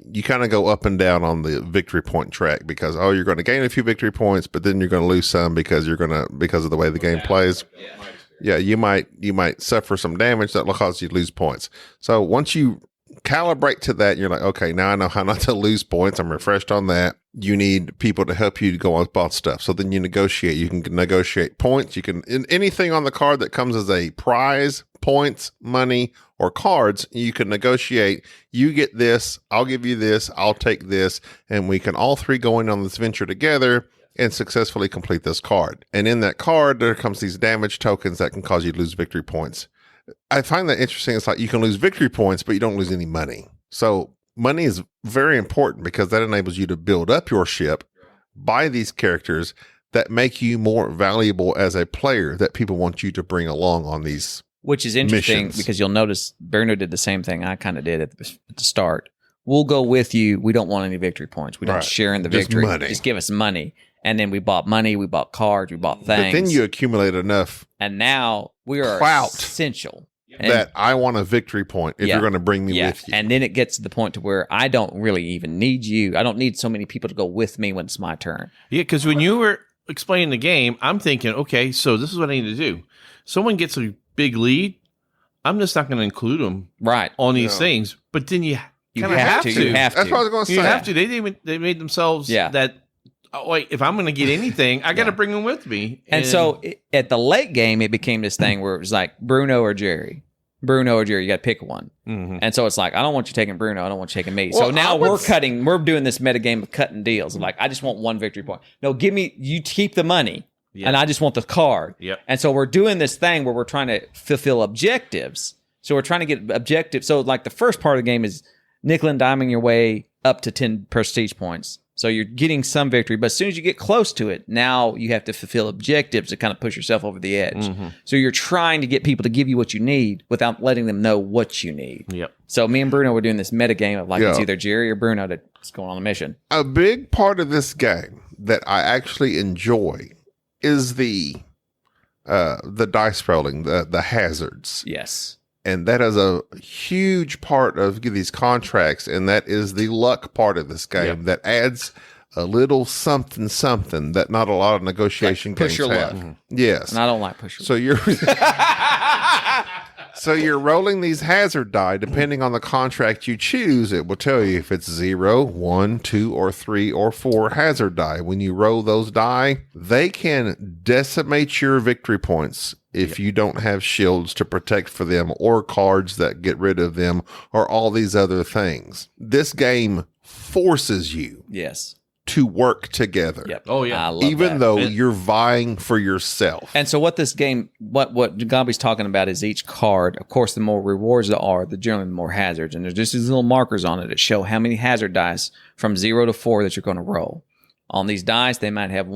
You kind of go up and down on the victory point track because you're going to gain a few victory points, but then you're going to lose some because of the way the game plays. Yeah, you might suffer some damage that will cause you to lose points. So once you calibrate to that, you're like, okay, now I know how not to lose points. I'm refreshed on that. You need people to help you to go on spot stuff. So then you negotiate. You can negotiate points. You can anything on the card that comes as a prize, points, money, or cards, you can negotiate. You get this, I'll give you this, I'll take this, and we can all three go in on this venture together and successfully complete this card. And in that card, there comes these damage tokens that can cause you to lose victory points. I find that interesting. It's like you can lose victory points, but you don't lose any money. So money is very important because that enables you to build up your ship, buy these characters that make you more valuable as a player that people want you to bring along on these Which is interesting missions. Because you'll notice Bruno did the same thing I kind of did at the start. We'll go with you. We don't want any victory points. We don't share in the Just victory. money. Just give us money. And then we bought money, we bought cards, we bought things. But then you accumulate enough and now we are clout essential. that I want a victory point if you're going to bring me with you. And then it gets to the point to where I don't really even need you. I don't need so many people to go with me when it's my turn. Yeah, because when you were explaining the game, I'm thinking, okay, so this is what I need to do. Someone gets a big lead. I'm just not going to include them Right. on these things. But then you kind of have to. You have to. That's what I was going to say. You have to. They made themselves that. Oh, wait, if I'm going to get anything, I got to bring them with me. And so at the late game, it became this thing where it was like Bruno or Jerry. Bruno or Jerry, you got to pick one. Mm-hmm. And so it's like, I don't want you taking Bruno. I don't want you taking me. Well, so now we're doing this meta game of cutting deals. I'm like, I just want one victory point. No, you keep the money. Yep. And I just want the card. Yep. And so we're doing this thing where we're trying to fulfill objectives. So we're trying to get objectives. So like the first part of the game is nickel and diming your way up to 10 prestige points. So you're getting some victory, but as soon as you get close to it, now you have to fulfill objectives to kind of push yourself over the edge. Mm-hmm. So you're trying to get people to give you what you need without letting them know what you need. Yep. So me and Bruno were doing this meta game of it's either Jerry or Bruno that's going on a mission. A big part of this game that I actually enjoy is the dice rolling, the hazards. Yes. And that is a huge part of these contracts, and that is the luck part of this game that adds a little something that not a lot of negotiation games have. Mm-hmm. Yes. And I don't like push your luck. So you're rolling these hazard die. Depending on the contract you choose, it will tell you if it's 0, 1, 2, or 3, or 4 hazard die. When you roll those die, they can decimate your victory points if you don't have shields to protect for them, or cards that get rid of them, or all these other things. This game forces you to work together. Yep. Oh, yeah. I love Even though you're vying for yourself. And so what this game, what Gabi's talking about is each card, of course, the more rewards there are, generally the more hazards. And there's just these little markers on it that show how many hazard dice from 0 to 4 that you're going to roll. On these dice, they might have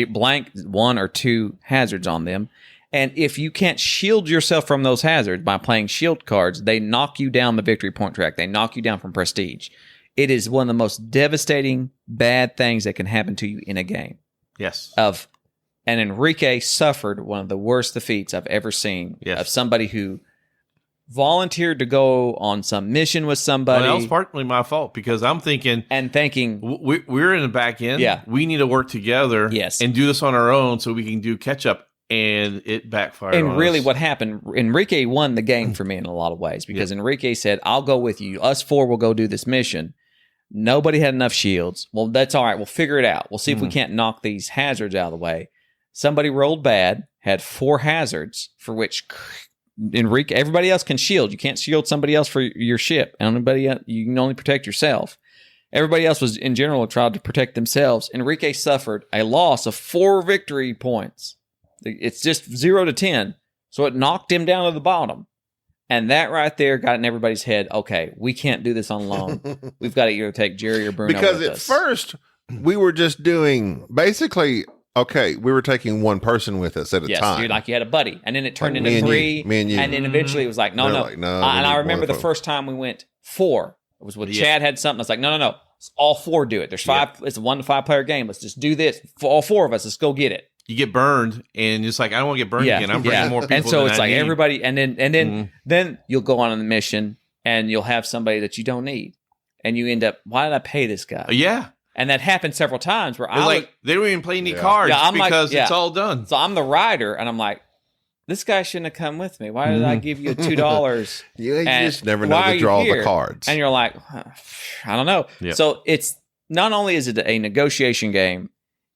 blank 1 or 2 hazards on them. And if you can't shield yourself from those hazards by playing shield cards, they knock you down the victory point track. They knock you down from prestige. It is one of the most devastating, bad things that can happen to you in a game. Yes. And Enrique suffered one of the worst defeats I've ever seen of somebody who volunteered to go on some mission with somebody. Well, that was partly my fault because I'm thinking... we're in the back end. Yeah. We need to work together and do this on our own so we can do catch-up. And it backfired on us. And really what happened, Enrique won the game for me in a lot of ways because Enrique said, I'll go with you. Us 4 will go do this mission. Nobody had enough shields. Well, that's all right. We'll figure it out. We'll see if we can't knock these hazards out of the way. Somebody rolled bad, had 4 hazards for which Enrique, everybody else can shield. You can't shield somebody else for your ship. You can only protect yourself. Everybody else was, in general, tried to protect themselves. Enrique suffered a loss of 4 victory points. It's just 0 to 10. So it knocked him down to the bottom. And that right there got in everybody's head, okay, we can't do this on loan. We've got to either take Jerry or Bruno because with at us. First, we were just doing, basically, we were taking one person with us at a time. Yes, you had a buddy. And then it turned into 3. Me and you. And then eventually it was like, no. And I remember the first time we went 4. It was with Chad had something. I was like, no. All 4 do it. There's 5. It's a 1 to 5 player game. Let's just do this. For all 4 of us, let's go get it. You get burned, and it's like I don't want to get burned again. I'm bringing more people. And so than it's I like need. everybody, and then you'll go on the mission, and you'll have somebody that you don't need, and you end up, why did I pay this guy? Yeah, and that happened several times where they don't even play any cards because it's all done. So I'm the rider, and I'm like, this guy shouldn't have come with me. Why did I give you $2? You just never know to draw the cards, and you're like, I don't know. Yep. So it's not only is it a negotiation game.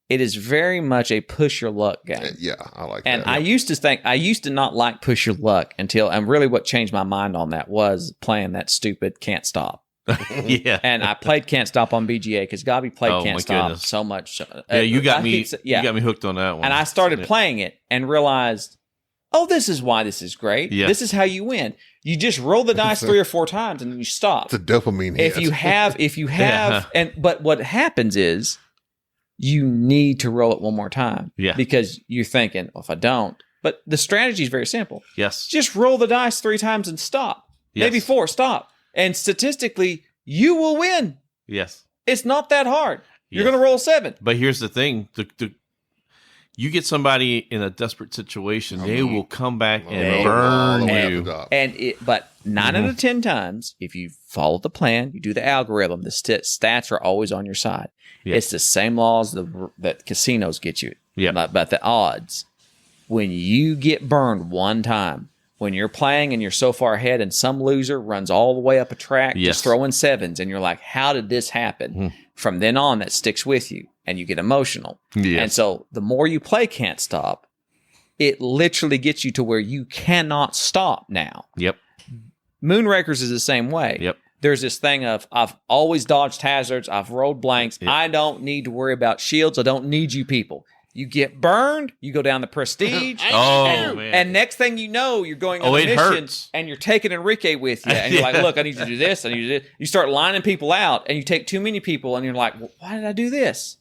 It is very much a push your luck game. Yeah, I like and that. And I used to not like push your luck and really what changed my mind on that was playing that stupid Can't Stop. Yeah. And I played Can't Stop on BGA because Gabi played Can't Stop so much. Yeah, you got me hooked on that one. And I started playing it and realized, oh, this is why this is great. Yeah. This is how you win. You just roll the dice 3 or 4 times and then you stop. It's a dopamine hit. If you have, but what happens is, you need to roll it one more time. Yeah. Because you're thinking, well, if I don't. But the strategy is very simple. Yes. Just roll the dice 3 times and stop. Yes. Maybe 4, stop. And statistically, you will win. Yes. It's not that hard. You're going to roll 7. But here's the thing. You get somebody in a desperate situation, they will come back and burn you. But 9 out of 10 times, if you follow the plan, you do the algorithm, the stats are always on your side. Yep. It's the same laws that casinos get you. Yep. But the odds, when you get burned one time, when you're playing and you're so far ahead and some loser runs all the way up a track just throwing sevens and you're like, how did this happen? From then on, that sticks with you and you get emotional. And so the more you play Can't Stop, it literally gets you to where you cannot stop now. Moonrakers is the same way. There's this thing of, I've always dodged hazards. I've rolled blanks. I don't need to worry about shields. I don't need you people. You get burned, you go down the prestige. And next thing you know, you're going on a mission and you're taking Enrique with you. And you're like, look, I need you to do this. I need you to do this. You start lining people out and you take too many people and you're like, well, why did I do this?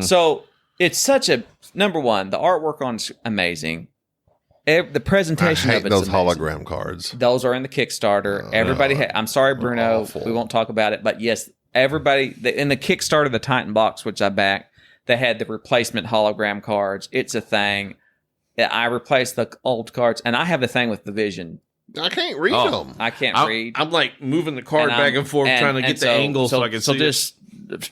So it's such a, number one, the artwork on is amazing. The presentation of it. Those hologram cards. Those are in the Kickstarter. Everybody, I'm sorry, Bruno, we won't talk about it. But yes, everybody, in the Kickstarter, the Titan box, which I backed, they had the replacement hologram cards. It's a thing. I replaced the old cards, and I have the thing with the Vision. I can't read them. I can't read. I'm like moving the card back and forth, trying to get the angle so I can see. So just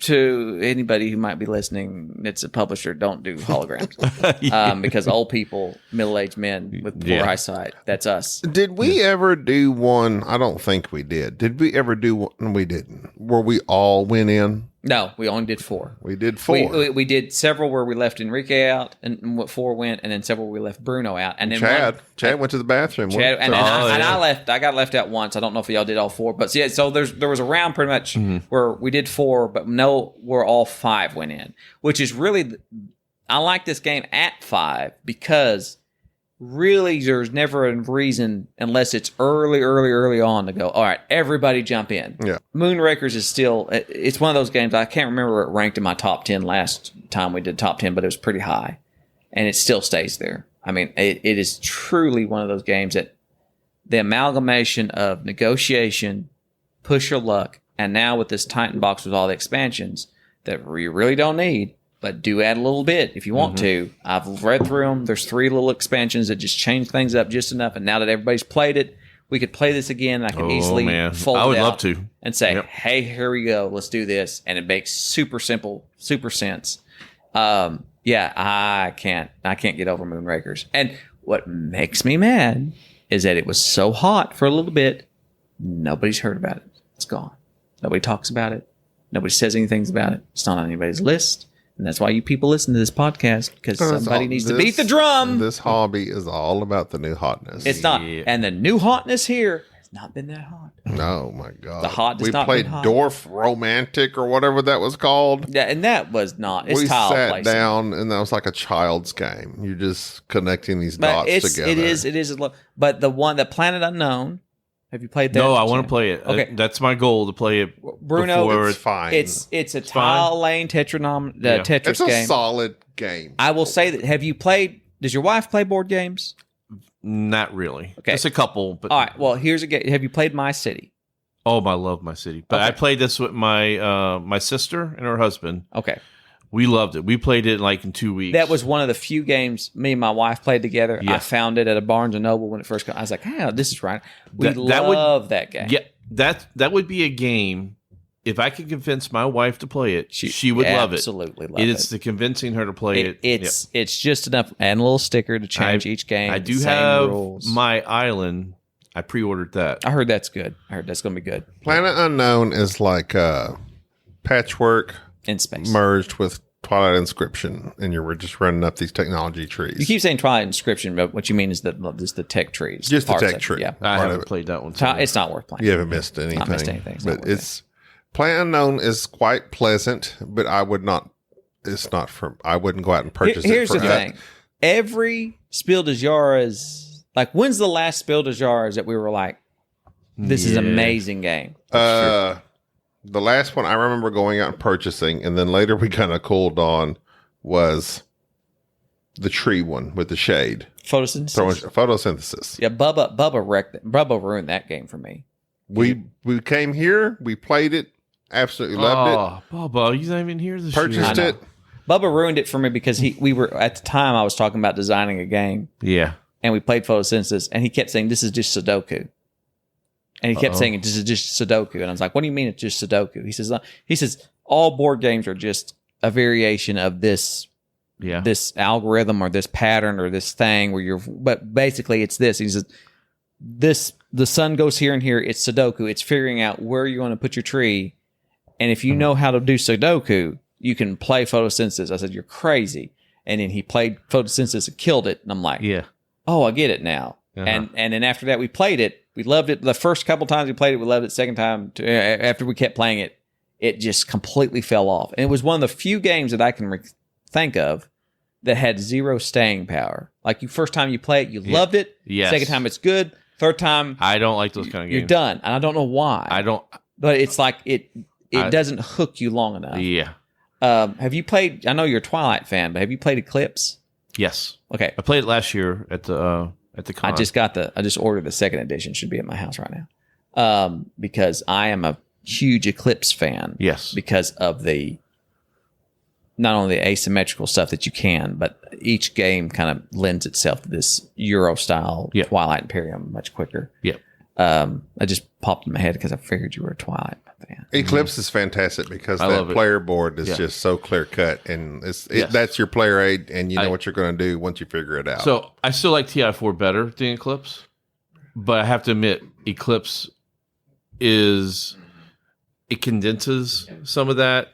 to anybody who might be listening, it's a publisher. Don't do holograms because old people, middle-aged men with poor eyesight. That's us. Did we ever do one? I don't think we did. Did we ever do one? We didn't. Where we all went in? No, we only did 4. We did 4. We did several where we left Enrique out, and 4 went, and then several we left Bruno out, and then Chad went to the bathroom. I left. I got left out once. I don't know if y'all did all 4, but yeah. So there was a round pretty much where we did 4, but where all 5 went in, which is really. I like this game at 5 because really there's never a reason unless it's early on to go, all right, everybody jump in. Moonrakers is still, it's one of those games, I can't remember where it ranked in my top 10 last time we did top 10, but it was pretty high and it still stays there. I mean, it is truly one of those games that the amalgamation of negotiation, push your luck, and now with this Titan box with all the expansions that we really don't need, but do add a little bit if you want to. I've read through them. There's 3 little expansions that just change things up just enough. And now that everybody's played it, we could play this again. And I can easily fold it out love to. And say, hey, here we go. Let's do this. And it makes super simple, super sense. I can't get over Moonrakers. And what makes me mad is that it was so hot for a little bit. Nobody's heard about it. It's gone. Nobody talks about it. Nobody says anything about it. It's not on anybody's list. And that's why you people listen to this podcast, because somebody needs to beat the drum. This hobby is all about the new hotness. It's not. And the new hotness here has not been that hot. No, my God. The hot has we not played been hot. Dorfromantik or whatever that was called. Yeah, and that was not. It's we tile sat placing. down, and that was like a child's game. You're just connecting these dots together. It is. But the one, the Planet Unknown, have you played that? No, I want to play it. Okay. That's my goal, to play it. Bruno, it's fine. It's a tile lane Tetris game. It's a solid game. I will say that. Have you played? Does your wife play board games? Not really. Okay. Just a couple. But all right. Well, here's a game. Have you played My City? Oh, I love My City. But I played this with my sister and her husband. Okay. We loved it. We played it like in 2 weeks. That was one of the few games me and my wife played together. Yeah. I found it at a Barnes & Noble when it first came. I was like, hey, this is right. We love that game. Yeah, that would be a game. If I could convince my wife to play it, she would love it. Absolutely love it. It's the convincing her to play it. It's just enough. And a little sticker to change each game. I do same have rules. My Island. I pre-ordered that. I heard that's good. I heard that's going to be good. Planet Unknown is like patchwork In space. merged with Twilight Inscription, and you're just running up these technology trees. You keep saying Twilight Inscription, but what you mean is the tech trees. Just the parts tech of it. tree. Yeah. I haven't played that one. It's not worth playing. You haven't missed anything. Not missed anything. It's not but worth it's Planet Unknown is quite pleasant, but I would not. It's not for. I wouldn't go out and purchase it. Here's for the thing: every Spiel des Jahres, like when's the last Spiel des Jahres that we were like, this is an amazing game? The last one I remember going out and purchasing, and then later we kind of cooled on, was the tree one with the shade. Photosynthesis. Yeah, Bubba ruined that game for me. We came here, we played it, absolutely loved it. Oh, Bubba, you not even here this Purchased year. it. Bubba ruined it for me because we were at the time I was talking about designing a game. Yeah. And we played Photosynthesis, and he kept saying, this is just Sudoku. And he kept saying, this is just Sudoku. And I was like, what do you mean it's just Sudoku? He says, all board games are just a variation of this algorithm or this pattern or this thing but basically it's this. He says, the sun goes here and here. It's Sudoku. It's figuring out where you're going to put your tree. And if you know how to do Sudoku, you can play Photosynthesis. I said, you're crazy. And then he played Photosynthesis and killed it. And I'm like, oh, I get it now. And then after that, we played it. We loved it. The first couple times we played it, we loved it. Second time, after we kept playing it, it just completely fell off. And it was one of the few games that I can think of that had zero staying power. Like first time you play it, you loved it. Yes. Second time, it's good. Third time, I don't like those kind of games. You're done. And I don't know why. I don't. But it's like it doesn't hook you long enough. Yeah. Have you played? I know you're a Twilight fan, but have you played Eclipse? Yes. Okay. I played it last year at the con. I just ordered the second edition. Should be at my house right now. Because I am a huge Eclipse fan. Yes. Because of not only the asymmetrical stuff that you can, but each game kind of lends itself to this Euro style Twilight Imperium much quicker. Yep. I just popped in my head because I figured you were a Twilight fan. Eclipse is fantastic because that player board is just so clear cut, and that's your player aid, and you know what you're going to do once you figure it out. So I still like TI4 better than Eclipse, but I have to admit, Eclipse it condenses some of that,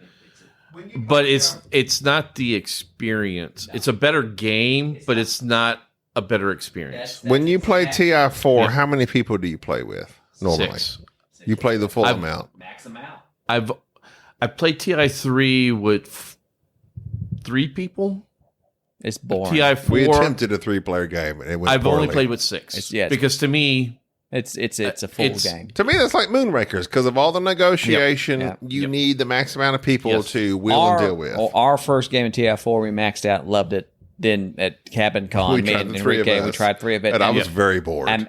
but it's not the experience. It's a better game, but it's not a better experience. When you play TI4, how many people do you play with normally? 6. You play the full amount. Max them out. I played TI3 with 3 people. It's boring. TI4. We attempted a 3-player game, and it went I've poorly. only played with 6. It's because to me, it's a full game. To me, that's like Moonrakers because of all the negotiation. You need the max amount of people to wheel and deal with. Our first game in TI4, we maxed out, loved it. Then at Cabin Con, me and Enrique, we tried 3 of it, and I was very bored. And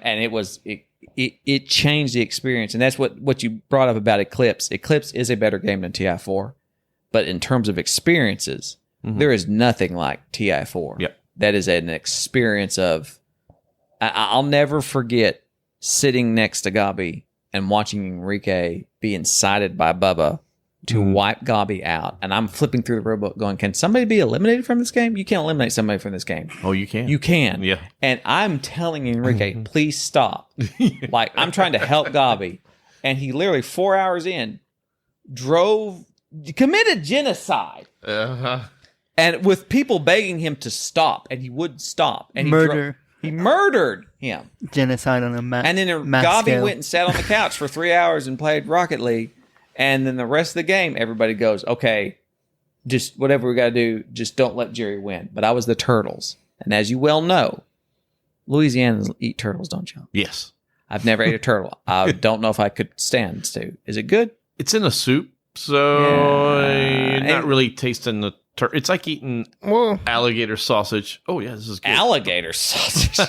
it changed the experience, and that's what you brought up about Eclipse. Eclipse is a better game than TI4, but in terms of experiences, there is nothing like TI4. Yep. That is an experience of. I'll never forget sitting next to Gabi and watching Enrique be incited by Bubba to wipe Gabi out. And I'm flipping through the rulebook going, can somebody be eliminated from this game? You can't eliminate somebody from this game. Oh, you can? You can. Yeah. And I'm telling Enrique, please stop. Like, I'm trying to help Gabi. And he literally 4 hours in committed genocide. And with people begging him to stop. And he wouldn't stop. And he murdered him. Genocide on a And then Gabi went and sat on the couch for 3 hours and played Rocket League. And then the rest of the game, everybody goes, okay, just whatever we got to do, just don't let Jerry win. But I was the Turtles. And as you well know, Louisianans eat turtles, don't you? Yes. I've never ate a turtle. I don't know if I could stand to. Is it good? It's in a soup, so you're not really tasting the turtle. It's like eating alligator sausage. Oh, yeah, this is good. Alligator sausage.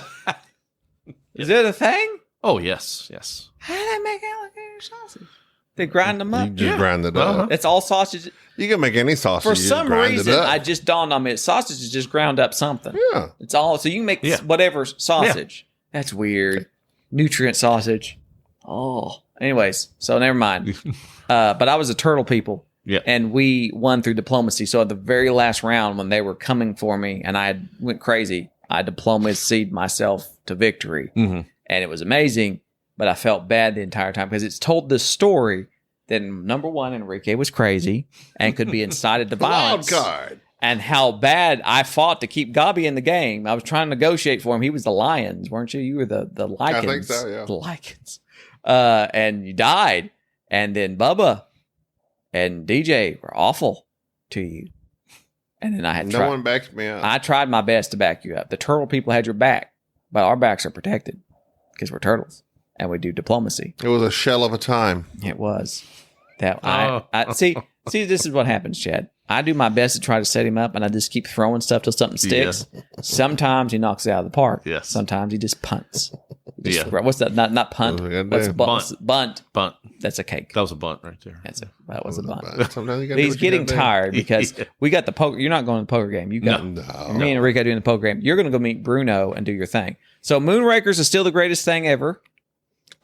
Is it a thing? Oh, yes, yes. How do they make alligator sausage? They grind them up. You just grind it up. It's all sausage. You can make any sausage. For some reason, I just dawned on me. Sausage is just ground up something. Yeah. It's all. So you can make whatever sausage. Yeah. That's weird. Nutrient sausage. Oh. Anyways, so never mind. But I was a turtle people. Yeah. And we won through diplomacy. So at the very last round, when they were coming for me and I went crazy, I diplomacied myself to victory. And it was amazing. But I felt bad the entire time because it's told this story that, number one, Enrique was crazy and could be incited to violence. Wild card. And how bad I fought to keep Gabi in the game. I was trying to negotiate for him. He was the Lions, weren't you? You were the Lycans. I think so, yeah. The Lycans. And you died. And then Bubba and DJ were awful to you. And then I had no one backs me up. I tried my best to back you up. The turtle people had your back, but our backs are protected because we're turtles. And we do diplomacy. It was a shell of a time. It was. I see, this is what happens, Chad. I do my best to try to set him up, and I just keep throwing stuff till something sticks. Yeah. Sometimes he knocks it out of the park. Yes. Sometimes he just punts. What's that? Not punt. What's bunt? Bunt. That's a cake. That was a bunt right there. That was a bunt. He's getting tired because we got the poker. You're not going to the poker game. You got me and Enrique doing the poker game. You're going to go meet Bruno and do your thing. So Moonrakers is still the greatest thing ever.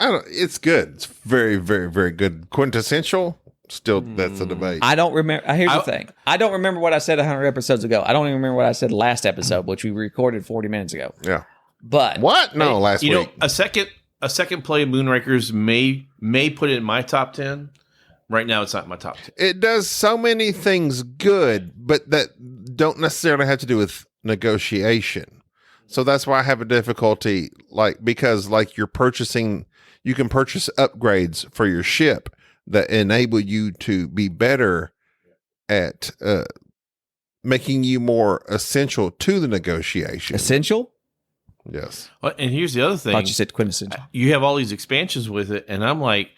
It's good. It's very, very, very good. Quintessential. Still, that's a debate. I don't remember. Here's the thing. I don't remember what I said 100 episodes ago. I don't even remember what I said last episode, which we recorded 40 minutes ago. Yeah. But what? No, last week. A second a second play of Moonrakers may put it in my top 10. Right now, it's not my top 10. It does so many things good, but that don't necessarily have to do with negotiation. So that's why I have a difficulty, because you're purchasing, you can purchase upgrades for your ship that enable you to be better at making you more essential to the negotiation. Essential? Yes. And here's the other thing. I thought you said quintessential. You have all these expansions with it, and I'm like,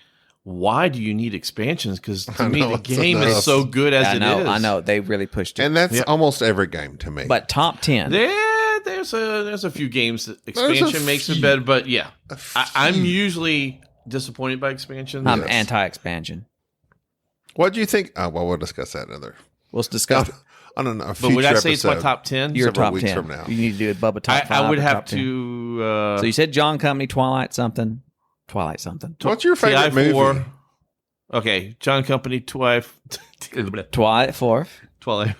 why do you need expansions? Because to me, the game is so good as it is. I know. They really pushed it. And that's almost every game to me. But top 10. There's a few games that expansion makes it better, but yeah. I'm usually disappointed by expansions. I'm anti-expansion. What do you think? Oh, well, we'll discuss that another. We'll discuss I don't know. But would I say it's my top 10? Your top weeks 10. From now. You need to do a Bubba top 5. I would have top 10. to. So you said John Company, Twilight something. What's your favorite movie? Okay, John Company, Twilight 4th. Twilight.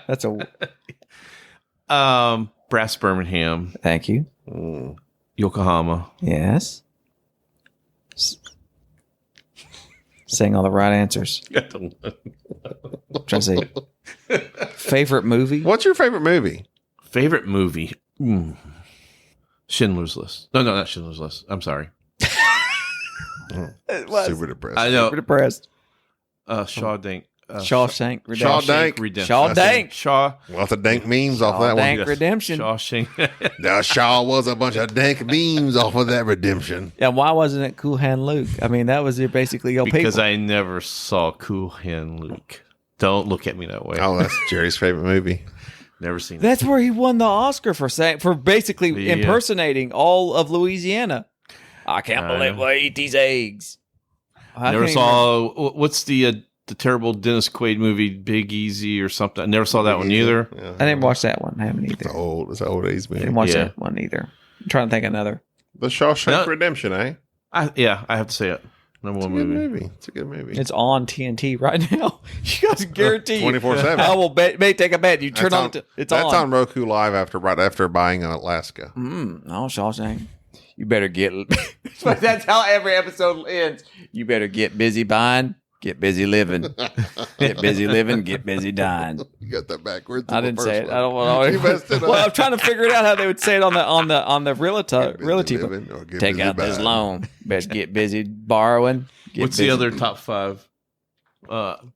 That's a. Brass Birmingham. Thank you. Yokohama. Yes. Saying all the right answers. Trying to say favorite movie. What's your favorite movie? Favorite movie. Schindler's List. No, not Schindler's List. I'm sorry. Super depressed. I know. Super depressed. Shawshank. Shawshank Redemption. Redemption. Shaw. Lots of dank memes off that one. Shawshank Redemption. Shawshank. Now, Shaw was a bunch of dank memes off of that Redemption. Yeah, why wasn't it Cool Hand Luke? I mean, that was basically your Because people. I never saw Cool Hand Luke. Don't look at me that way. Oh, that's Jerry's favorite movie. Never seen it. That's where he won the Oscar for basically impersonating all of Louisiana. I can't believe we eat these eggs. Never saw. What's the terrible Dennis Quaid movie, Big Easy or something? I never saw that one either. Yeah. I didn't watch that one. I haven't either. It's an old 80s movie. Didn't watch that one either. I'm trying to think of another. The Shawshank Redemption, eh? I have to say it. Number one movie. It's a good movie. It's on TNT right now. You guys guarantee 24/7. I will may take a bet. You turn on. It's on. That's on Roku Live right after buying in Alaska. No, Shawshank. You better get. That's how every episode ends. You better get busy buying, get busy living, get busy living, get busy dying. You got that backwards. I didn't say it. I don't want to. Well, I'm trying to figure it out how they would say it on the realty. Take out this loan. Best get busy borrowing. What's the other top 5?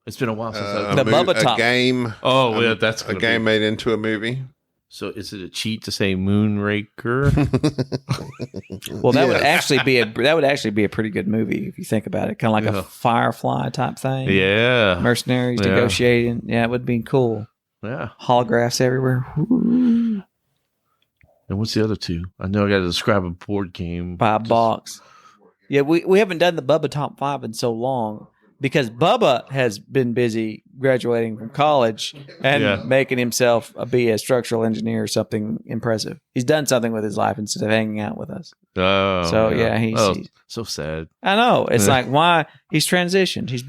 It's been a while since the Bubba top game. Oh, yeah, that's a game made into a movie. So is it a cheat to say Moonraker? Well, that would actually be a pretty good movie if you think about it. Kind of like a Firefly type thing. Yeah. Mercenaries negotiating. Yeah, it would be cool. Yeah. Holographs everywhere. Woo. And what's the other two? I know I got to describe a board game. $5. Yeah, we haven't done the Bubba top 5 in so long because Bubba has been busy graduating from college and making himself be a structural engineer or something impressive. He's done something with his life instead of hanging out with us. Oh, so he's so sad. I know. It's like why he's transitioned. He's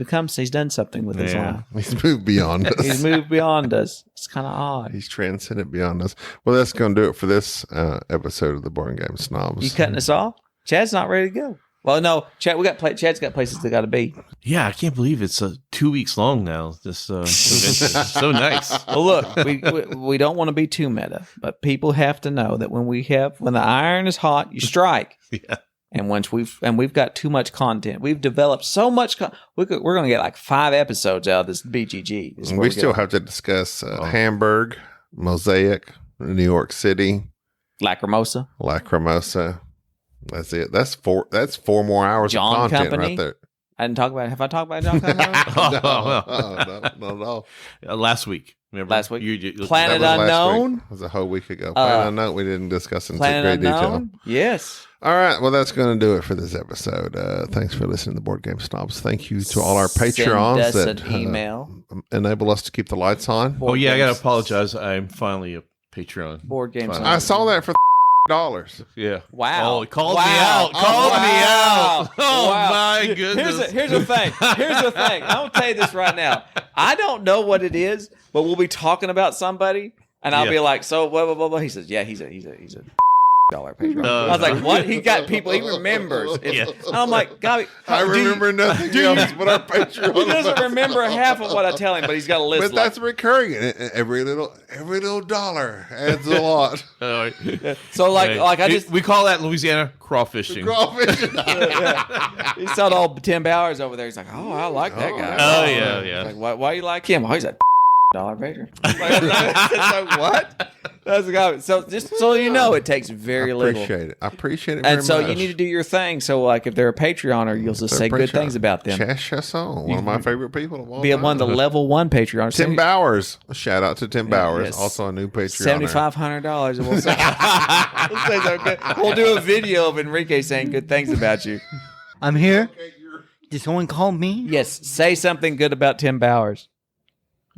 done something with his life. He's moved beyond us. He's moved beyond us. It's kind of odd. He's transcended beyond us. Well, that's going to do it for this episode of the Board Game Snobs. You cutting us off? Chad's not ready to go. Well, no, Chad. Chad's got places they got to be. Yeah, I can't believe it's 2 weeks long now. This so nice. Well, look, we don't want to be too meta, but people have to know that when the iron is hot, you strike. Yeah. And once we've got too much content, we've developed so much. We're going to get like 5 episodes out of this BGG. We still have to discuss Hamburg, Mosaic, New York City, Lacrimosa. That's it. That's 4 more hours John of content Company. right there. I didn't talk about it. Have I talked about John Company? No, not at all. Last week. Remember? Last week. That Planet was Unknown. It was a whole week ago. Planet Unknown we didn't discuss in Planet great Unknown. detail. Yes. All right. Well, that's going to do it for this episode. Thanks for listening to Board Game Snobs. Thank you to all our Patreons Send that us an email. Enable us to keep the lights on. Oh, yeah. I got to apologize. I'm finally a Patreon. Board games. I saw that for $. Yeah. Wow. Oh, it called me out. Called me out. Oh, Wow. my goodness. Here's the thing. I'm going to tell you this right now. I don't know what it is, but we'll be talking about somebody, and I'll be like, so, blah, blah, blah, blah. He says, yeah, he's a Patreon. I was like, what? He got people. He remembers. I'm like, God, I remember nothing else but our Patreon. He doesn't remember half of what I tell him, but he's got a list. But that's recurring. Every little dollar adds a lot. So like I just we call that in Louisiana crawfishing. He saw all Tim Bowers over there. He's like, oh, I like that guy. Oh yeah. Like, why you like him? Oh, he's a $1 Patreon. Like, what? That's the guy. So just so you know, it takes very little. I appreciate it very and so much. you need to do your thing. So like, if they're a Patreoner, you'll just say good things about them. Chad Chiasson, one of my favorite people of all Be time. one of the level 1 Patreoners. Tim Bowers. A shout out to Tim Bowers, yes. also a new Patreon. $7,500. And we'll say, we'll do a video of Enrique saying good things about you. I'm here. Did someone call me? Yes, say something good about Tim Bowers.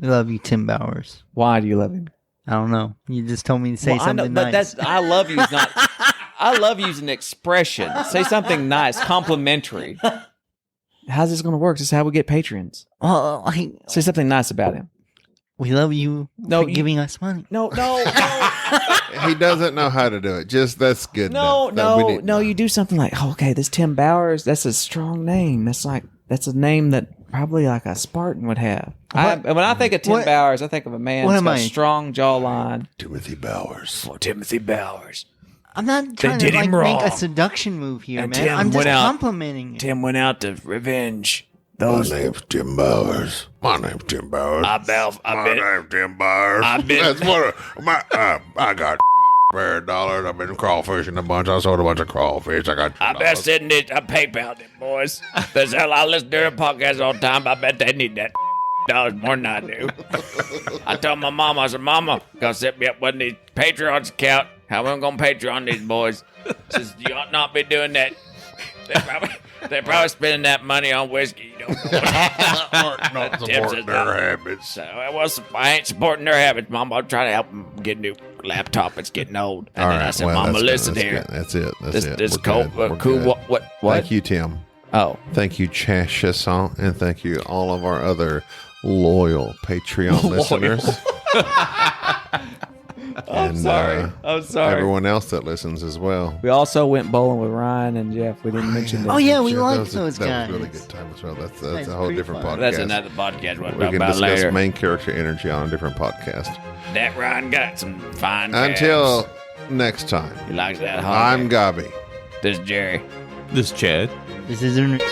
I love you, Tim Bowers. Why do you love him? I don't know. You just told me to say something but nice. I love you is not. I love you is an expression. Say something nice, complimentary. How's this going to work? This is how we get patrons. Well, Say something nice about him. we love you for giving us money. No. He doesn't know how to do it. Just that's good. No. enough. You do something like, oh, okay, this Tim Bowers. That's a strong name. That's a name that probably like a Spartan would have. When I think of Tim Bowers, I think of a man who's got a strong jawline. Timothy Bowers. Oh, Timothy Bowers. I'm not trying to make a seduction move here, And man. Tim I'm just went out- complimenting it. Tim went out to revenge My those. name's Tim Bowers. My name's Tim Bowers. I name's Tim Bowers. I've been- That's what I got. $1 dollars. I've been crawfishing a bunch. I sold a bunch of crawfish. I got. I bet sitting it. I PayPal them boys. That's how I listen to their podcast all the time. I bet they need that dollars more than I do. I told my mama, I said, Mama, gonna set me up with these Patreons account. How am I gonna Patreon these boys? Says you ought not be doing that. They're probably spending that money on whiskey. You don't know. Not supporting their habits. So I ain't supporting their habits, Mama. I'm trying to help them get a new laptop. It's getting old. And then I said, Mama, listen here. That's it. This We're cool. good. We're Cool. good. What? Thank you, Tim. Oh. Thank you, Chad Chiasson, and thank you all of our other loyal Patreon listeners. I'm sorry. Everyone else that listens as well. We also went bowling with Ryan and Jeff. We didn't mention that. Oh, yeah, we Sure, like that those was guys. a really good time as well. That's That's a whole pretty different fun. podcast. That's another podcast we'll We talk can about discuss later. main character energy on a different podcast. That Ryan got some fine Until calves. next time, He likes that I'm Gabi. This is Jerry. This Chad. This is Enrique.